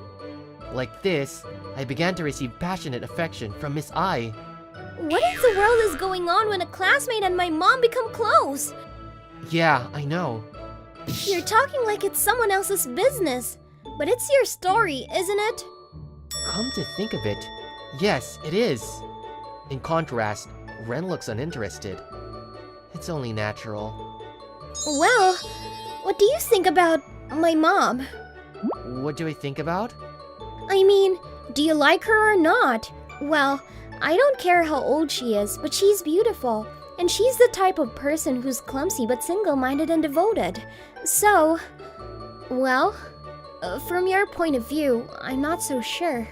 Like this, I began to receive passionate affection from Miss I. What in the world is going on when a classmate and my mom become close? Yeah, I know. You're talking like it's someone else's business. But it's your story, isn't it? Come to think of it, yes, it is. In contrast, Ren looks uninterested. It's only natural. Well, what do you think about my mom? What do I think about? I mean, do you like her or not? Well, I don't care how old she is, but she's beautiful. And she's the type of person who's clumsy but single-minded and devoted. So, well, from your point of view, I'm not so sure.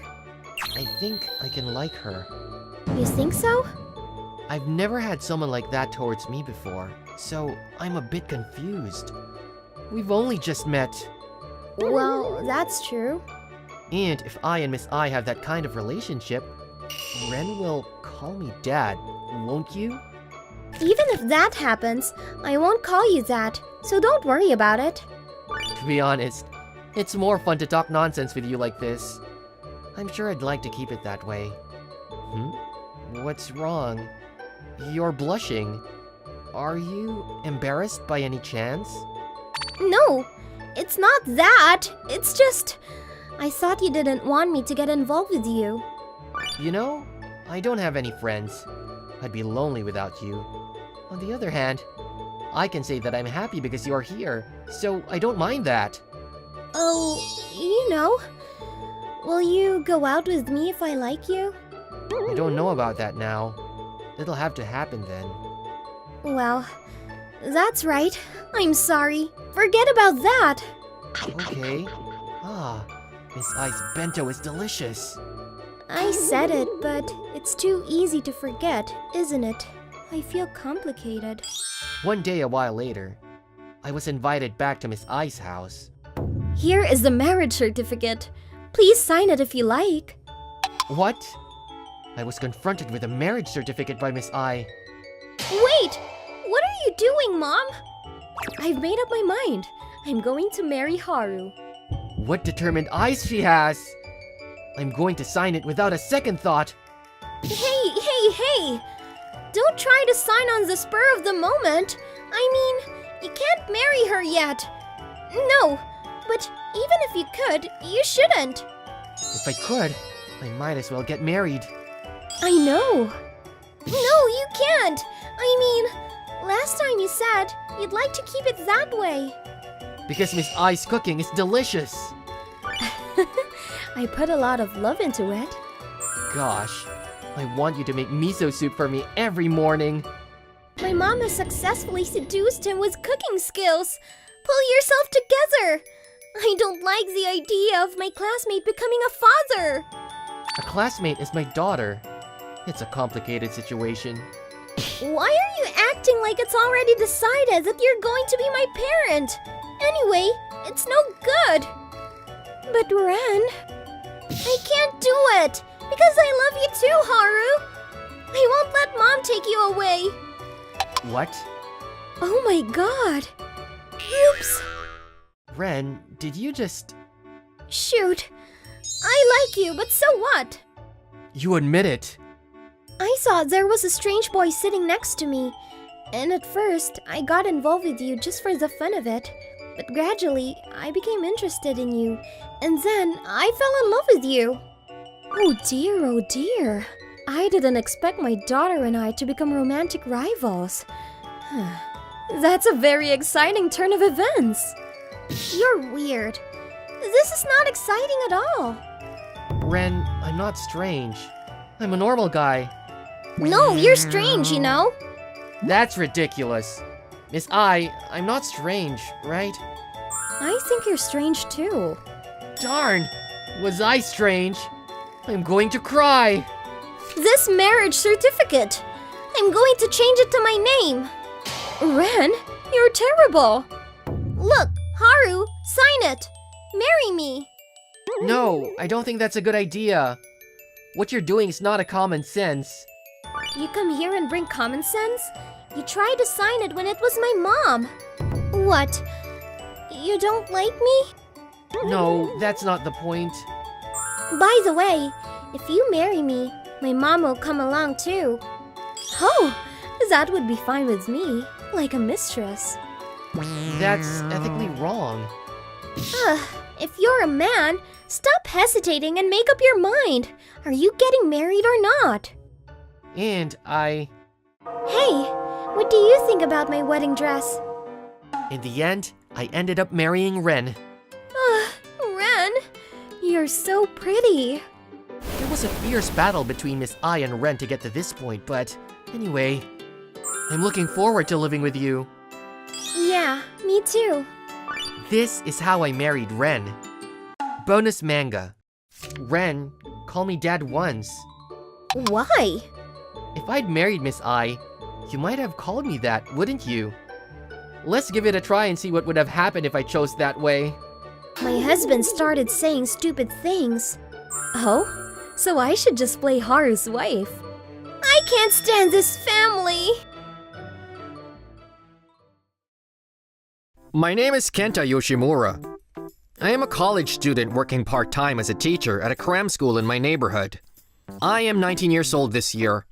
I think I can like her. You think so? I've never had someone like that towards me before, so I'm a bit confused. We've only just met. Well, that's true. And if I and Miss I have that kind of relationship, Ren will call me Dad, won't you? Even if that happens, I won't call you that, so don't worry about it. To be honest, it's more fun to talk nonsense with you like this. I'm sure I'd like to keep it that way. What's wrong? You're blushing. Are you embarrassed by any chance? No, it's not that. It's just... I thought you didn't want me to get involved with you. You know, I don't have any friends. I'd be lonely without you. On the other hand, I can say that I'm happy because you're here, so I don't mind that. Oh, you know. Will you go out with me if I like you? I don't know about that now. It'll have to happen then. Well, that's right. I'm sorry. Forget about that. Okay. Miss Ai's bento is delicious. I said it, but it's too easy to forget, isn't it? I feel complicated. One day a while later, I was invited back to Miss Ai's house. Here is the marriage certificate. Please sign it if you like. What? I was confronted with a marriage certificate by Miss Ai. Wait! What are you doing, Mom? I've made up my mind. I'm going to marry Haru. What determined eyes she has! I'm going to sign it without a second thought. Hey! Don't try to sign on the spur of the moment. I mean, you can't marry her yet. No, but even if you could, you shouldn't. If I could, I might as well get married. I know. No, you can't. I mean, last time you said you'd like to keep it that way. Because Miss Ai's cooking is delicious. I put a lot of love into it. Gosh, I want you to make miso soup for me every morning. My mom has successfully seduced him with cooking skills. Pull yourself together. I don't like the idea of my classmate becoming a father. A classmate is my daughter. It's a complicated situation. Why are you acting like it's already decided that you're going to be my parent? Anyway, it's no good. But Ren, I can't do it because I love you too, Haru. I won't let Mom take you away. What? Oh my god. Oops. Ren, did you just... Shoot. I like you, but so what? You admit it. I thought there was a strange boy sitting next to me, and at first I got involved with you just for the fun of it. But gradually, I became interested in you, and then I fell in love with you. Oh dear. I didn't expect my daughter and I to become romantic rivals. That's a very exciting turn of events. You're weird. This is not exciting at all. Ren, I'm not strange. I'm a normal guy. No, you're strange, you know? That's ridiculous. Miss Ai, I'm not strange, right? I think you're strange too. Darn! Was I strange? I'm going to cry! This marriage certificate! I'm going to change it to my name! Ren, you're terrible! Look, Haru, sign it! Marry me! No, I don't think that's a good idea. What you're doing is not a common sense. You come here and bring common sense? You tried to sign it when it was my mom. What? You don't like me? No, that's not the point. By the way, if you marry me, my mom will come along too. Oh, that would be fine with me, like a mistress. That's ethically wrong. If you're a man, stop hesitating and make up your mind. Are you getting married or not? And I... Hey, what do you think about my wedding dress? In the end, I ended up marrying Ren. Ren, you're so pretty. There was a fierce battle between Miss Ai and Ren to get to this point, but anyway, I'm looking forward to living with you. Yeah, me too. This is how I married Ren. Bonus manga. Ren, call me Dad once. Why? If I'd married Miss Ai, you might have called me that, wouldn't you? Let's give it a try and see what would have happened if I chose that way. My husband started saying stupid things. Oh, so I should just play Haru's wife. I can't stand this family. My name is Kenta Yoshimura. I am a college student working part-time as a teacher at a cram school in my neighborhood. I am 19 years old this year.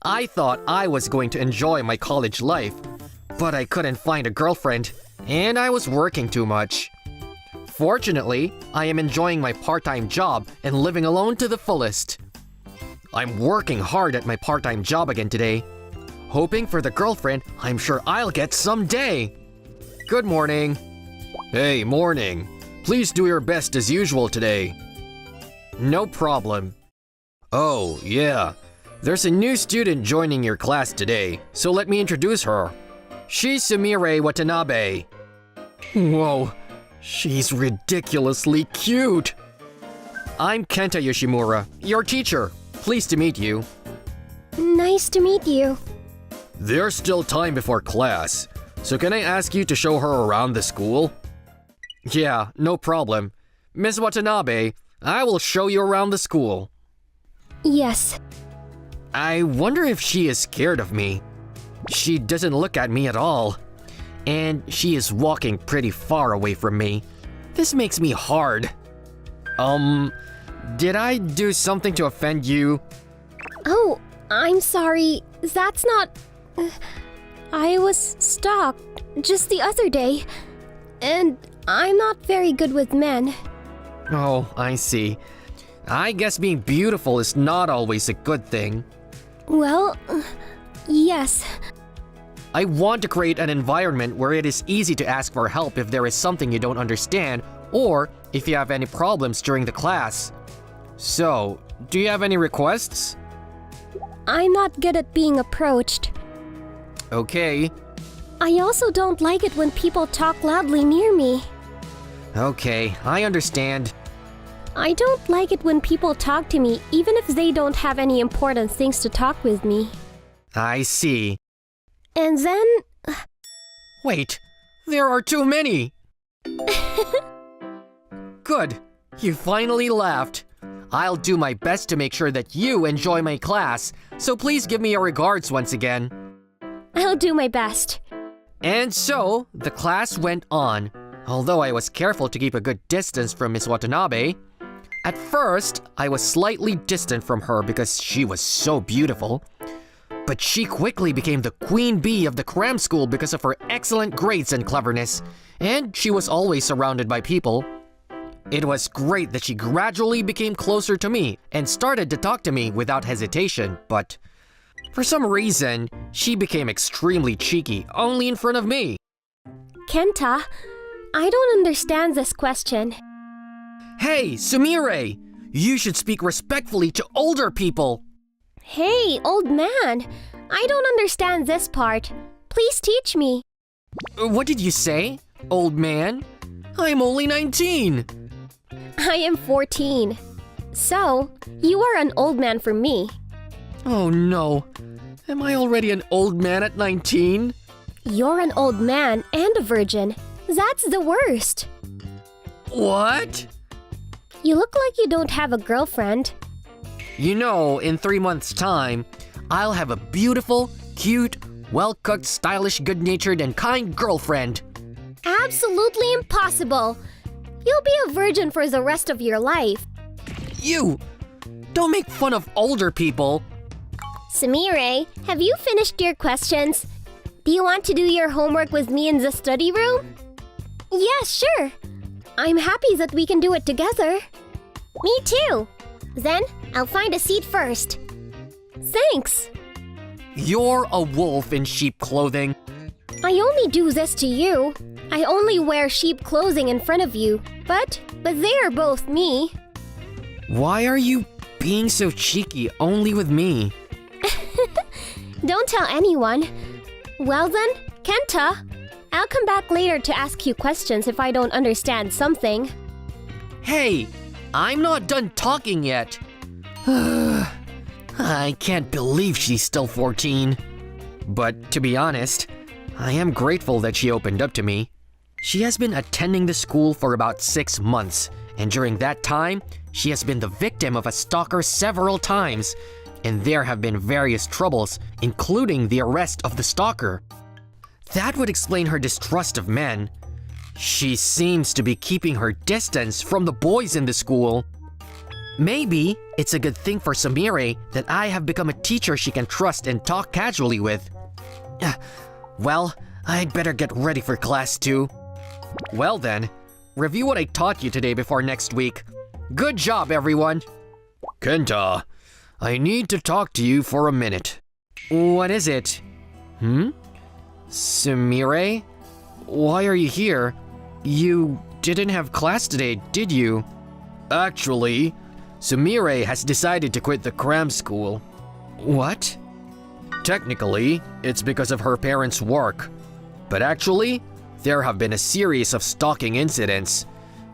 I thought I was going to enjoy my college life, but I couldn't find a girlfriend, and I was working too much. Fortunately, I am enjoying my part-time job and living alone to the fullest. I'm working hard at my part-time job again today. Hoping for the girlfriend I'm sure I'll get someday. Good morning. Hey, morning. Please do your best as usual today. No problem. Oh, yeah. There's a new student joining your class today, so let me introduce her. She's Sumire Watanabe. Whoa, she's ridiculously cute. I'm Kenta Yoshimura, your teacher. Pleased to meet you. Nice to meet you. There's still time before class, so can I ask you to show her around the school? Yeah, no problem. Miss Watanabe, I will show you around the school. Yes. I wonder if she is scared of me. She doesn't look at me at all. And she is walking pretty far away from me. This makes me hard. Did I do something to offend you? Oh, I'm sorry. That's not... I was stalked just the other day. And I'm not very good with men. Oh, I see. I guess being beautiful is not always a good thing. Well, yes. I want to create an environment where it is easy to ask for help if there is something you don't understand or if you have any problems during the class. So, do you have any requests? I'm not good at being approached. Okay. I also don't like it when people talk loudly near me. Okay, I understand. I don't like it when people talk to me even if they don't have any important things to talk with me. I see. And then... Wait, there are too many! Good, you finally laughed. I'll do my best to make sure that you enjoy my class, so please give me your regards once again. I'll do my best. And so, the class went on. Although I was careful to keep a good distance from Miss Watanabe, at first, I was slightly distant from her because she was so beautiful. But she quickly became the queen bee of the cram school because of her excellent grades and cleverness, and she was always surrounded by people. It was great that she gradually became closer to me and started to talk to me without hesitation, but for some reason, she became extremely cheeky only in front of me. Kenta, I don't understand this question. Hey, Sumire! You should speak respectfully to older people! Hey, old man! I don't understand this part. Please teach me. What did you say, old man? I'm only 19! I am 14. So, you are an old man for me. Oh no. Am I already an old man at 19? You're an old man and a virgin. That's the worst. What? You look like you don't have a girlfriend. You know, in 3 months' time, I'll have a beautiful, cute, well-cooked, stylish, good-natured, and kind girlfriend. Absolutely impossible. You'll be a virgin for the rest of your life. You! Don't make fun of older people. Sumire, have you finished your questions? Do you want to do your homework with me in the study room? Yes, sure. I'm happy that we can do it together. Me too. Then, I'll find a seat first. Thanks. You're a wolf in sheep clothing. I only do this to you. I only wear sheep clothing in front of you. But they are both me. Why are you being so cheeky only with me? Don't tell anyone. Well then, Kenta, I'll come back later to ask you questions if I don't understand something. Hey, I'm not done talking yet. I can't believe she's still 14. But to be honest, I am grateful that she opened up to me. She has been attending the school for about 6 months, and during that time, she has been the victim of a stalker several times, and there have been various troubles, including the arrest of the stalker. That would explain her distrust of men. She seems to be keeping her distance from the boys in the school. Maybe it's a good thing for Sumire that I have become a teacher she can trust and talk casually with. Well, I'd better get ready for class too. Well then, review what I taught you today before next week. Good job, everyone! Kenta, I need to talk to you for a minute. What is it? Sumire? Why are you here? You didn't have class today, did you? Actually, Sumire has decided to quit the cram school. What? Technically, it's because of her parents' work. But actually, there have been a series of stalking incidents.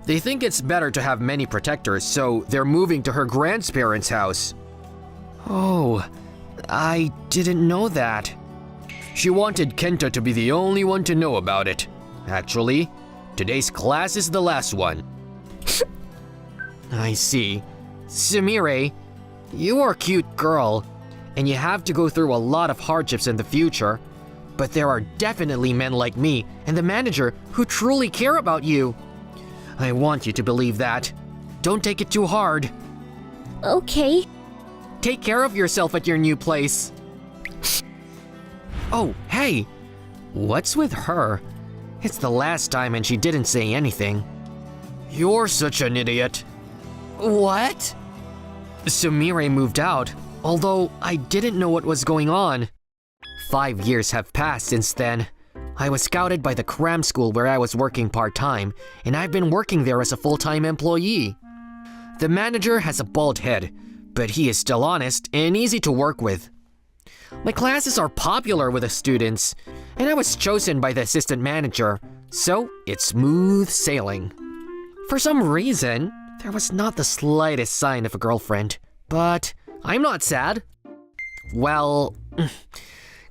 They think it's better to have many protectors, so they're moving to her grandparents' house. Oh, I didn't know that. She wanted Kenta to be the only one to know about it. Actually, today's class is the last one. I see. Sumire, you are a cute girl, and you have to go through a lot of hardships in the future. But there are definitely men like me and the manager who truly care about you. I want you to believe that. Don't take it too hard. Okay. Take care of yourself at your new place. Oh, hey! What's with her? It's the last time and she didn't say anything. You're such an idiot. What? Sumire moved out, although I didn't know what was going on. 5 years have passed since then. I was scouted by the cram school where I was working part-time, and I've been working there as a full-time employee. The manager has a bald head, but he is still honest and easy to work with. My classes are popular with the students, and I was chosen by the assistant manager, so it's smooth sailing. For some reason, there was not the slightest sign of a girlfriend, but I'm not sad. Well,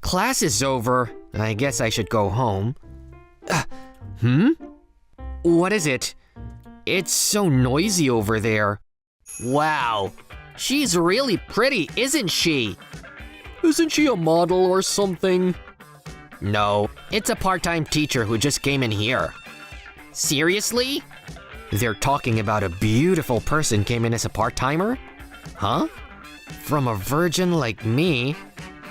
class is over. I guess I should go home. What is it? It's so noisy over there. Wow, she's really pretty, isn't she? Isn't she a model or something? No, it's a part-time teacher who just came in here. Seriously? They're talking about a beautiful person came in as a part-timer? Huh? From a virgin like me?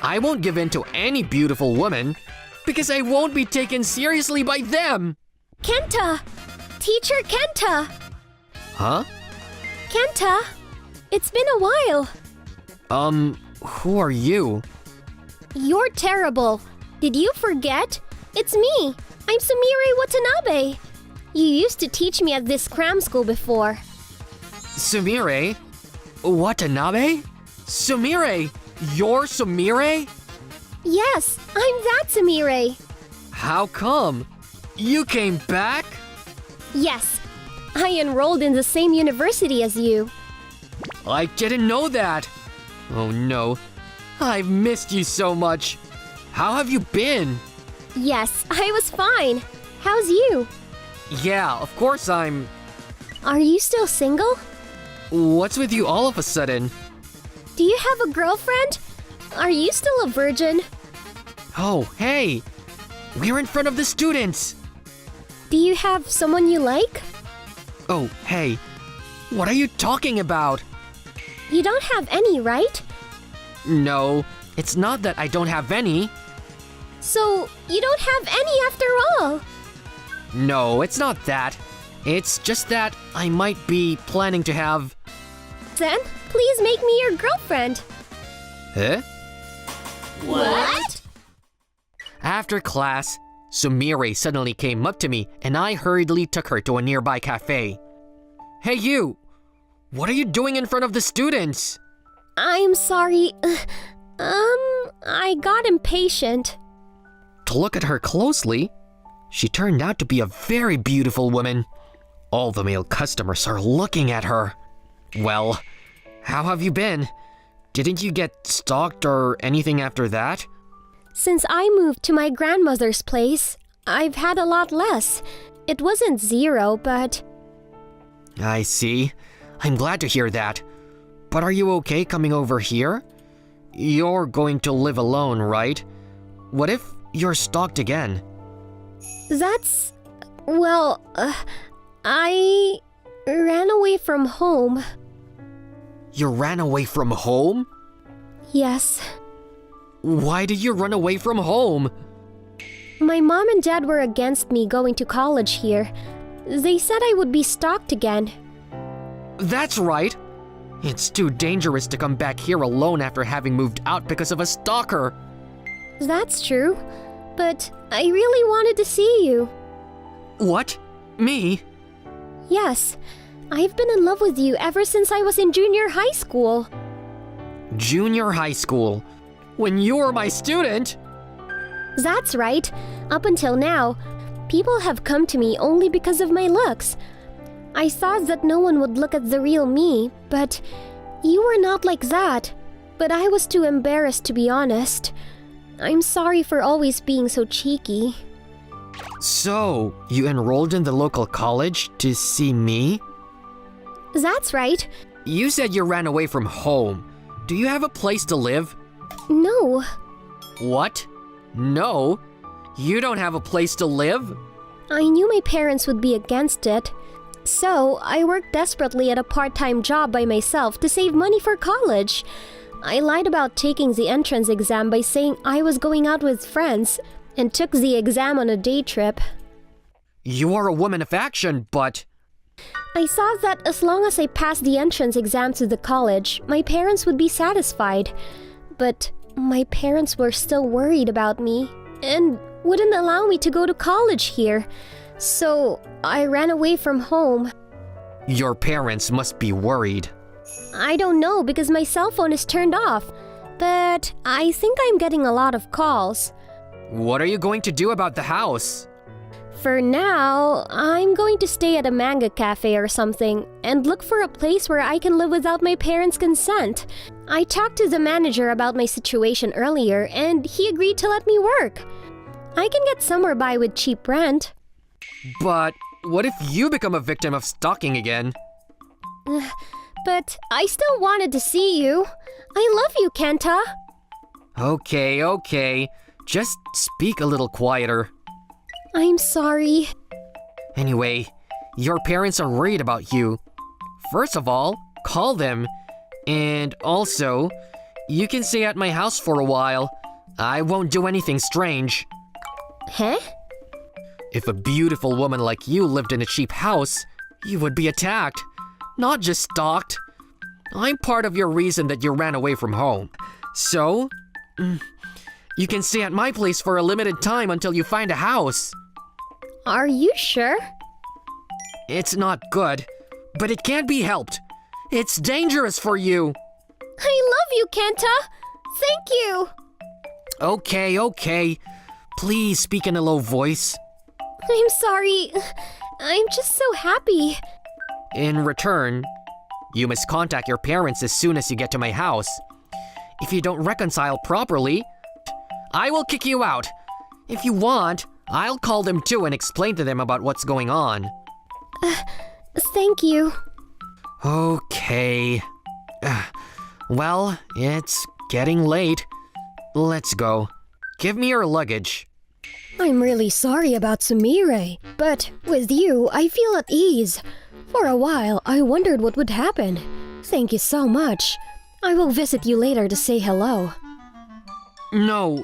I won't give in to any beautiful woman because I won't be taken seriously by them! Kenta! Teacher Kenta! Huh? Kenta! It's been a while. Who are you? You're terrible. Did you forget? It's me. I'm Sumire Watanabe. You used to teach me at this cram school before. Sumire? Watanabe? Sumire? You're Sumire? Yes, I'm that Sumire. How come? You came back? Yes, I enrolled in the same university as you. I didn't know that. Oh no, I've missed you so much. How have you been? Yes, I was fine. How's you? Yeah, of course I'm... Are you still single? What's with you all of a sudden? Do you have a girlfriend? Are you still a virgin? Oh, hey! We're in front of the students! Do you have someone you like? Oh, hey. What are you talking about? You don't have any, right? No, it's not that I don't have any. So, you don't have any after all? No, it's not that. It's just that I might be planning to have... Then, please make me your girlfriend. Huh? What? After class, Sumire suddenly came up to me and I hurriedly took her to a nearby cafe. Hey you! What are you doing in front of the students? I'm sorry. I got impatient. To look at her closely, she turned out to be a very beautiful woman. All the male customers are looking at her. Well, how have you been? Didn't you get stalked or anything after that? Since I moved to my grandmother's place, I've had a lot less. It wasn't zero, but... I see. I'm glad to hear that. But are you okay coming over here? You're going to live alone, right? What if you're stalked again? That's Well, I ran away from home. You ran away from home? Yes. Why did you run away from home? My mom and dad were against me going to college here. They said I would be stalked again. That's right. It's too dangerous to come back here alone after having moved out because of a stalker. That's true. But I really wanted to see you. What? Me? Yes. I've been in love with you ever since I was in junior high school. Junior high school? When you were my student? That's right. Up until now, people have come to me only because of my looks. I thought that no one would look at the real me, but you were not like that. But I was too embarrassed to be honest. I'm sorry for always being so cheeky. So, you enrolled in the local college to see me? That's right. You said you ran away from home. Do you have a place to live? No. What? No? You don't have a place to live? I knew my parents would be against it. So, I worked desperately at a part-time job by myself to save money for college. I lied about taking the entrance exam by saying I was going out with friends and took the exam on a day trip. You are a woman of action, but... I thought that as long as I passed the entrance exam to the college, my parents would be satisfied. But my parents were still worried about me and wouldn't allow me to go to college here. So I ran away from home. Your parents must be worried. I don't know because my cell phone is turned off. But I think I'm getting a lot of calls. What are you going to do about the house? For now, I'm going to stay at a manga cafe or something and look for a place where I can live without my parents' consent. I talked to the manager about my situation earlier and he agreed to let me work. I can get somewhere by with cheap rent. But what if you become a victim of stalking again? But I still wanted to see you. I love you, Kenta. Okay. Just speak a little quieter. I'm sorry. Anyway, your parents are worried about you. First of all, call them. And also, you can stay at my house for a while. I won't do anything strange. Huh? If a beautiful woman like you lived in a cheap house, you would be attacked, not just stalked. I'm part of your reason that you ran away from home. So, you can stay at my place for a limited time until you find a house. Are you sure? It's not good, but it can't be helped. It's dangerous for you. I love you, Kenta. Thank you. Okay. Please speak in a low voice. I'm sorry. I'm just so happy. In return, you must contact your parents as soon as you get to my house. If you don't reconcile properly, I will kick you out. If you want, I'll call them too and explain to them about what's going on. Thank you. Okay. Well, it's getting late. Let's go. Give me your luggage. I'm really sorry about Sumire, but with you, I feel at ease. For a while, I wondered what would happen. Thank you so much. I will visit you later to say hello. No,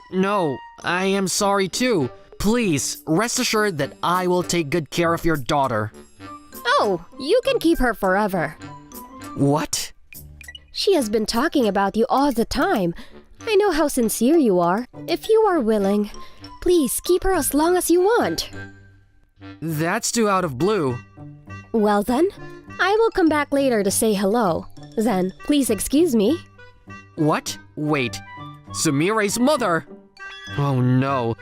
I am sorry too. Please, rest assured that I will take good care of your daughter. Oh, you can keep her forever. What? She has been talking about you all the time. I know how sincere you are. If you are willing, please keep her as long as you want. That's too out of blue. Well then, I will come back later to say hello. Then, please excuse me. What? Wait. Sumire's mother! Oh no.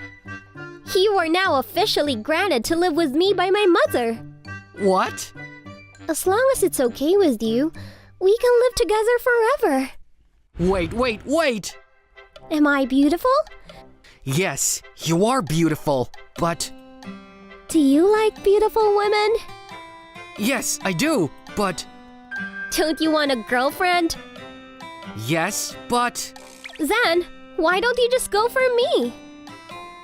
You are now officially granted to live with me by my mother. What? As long as it's okay with you, we can live together forever. Wait! Am I beautiful? Yes, you are beautiful, but... Do you like beautiful women? Yes, I do, but... Don't you want a girlfriend? Yes, but... Then, why don't you just go for me?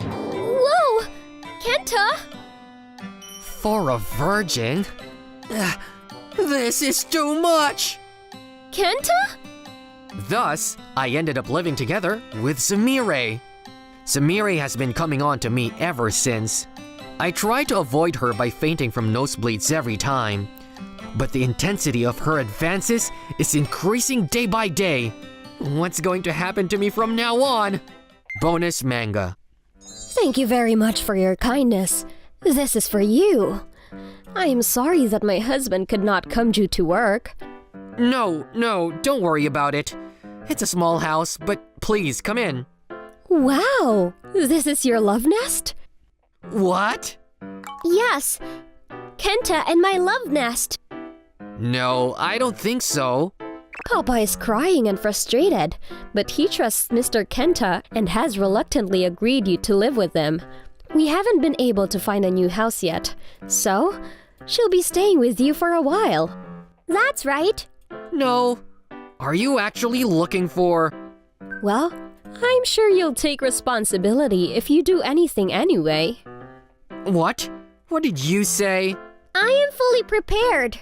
Whoa! Kenta! For a virgin? This is too much! Kenta? Thus, I ended up living together with Sumire. Sumire has been coming on to me ever since. I try to avoid her by fainting from nosebleeds every time. But the intensity of her advances is increasing day by day. What's going to happen to me from now on? Bonus manga. Thank you very much for your kindness. This is for you. I am sorry that my husband could not come due to work. No, don't worry about it. It's a small house, but please come in. Wow, this is your love nest? What? Yes, Kenta and my love nest. No, I don't think so. Papa is crying and frustrated, but he trusts Mr. Kenta and has reluctantly agreed you to live with them. We haven't been able to find a new house yet, so she'll be staying with you for a while. That's right. No. Are you actually looking for... Well, I'm sure you'll take responsibility if you do anything anyway. What? What did you say? I am fully prepared.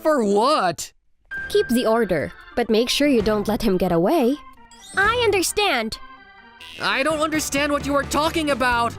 For what? Keep the order, but make sure you don't let him get away. I understand. I don't understand what you are talking about.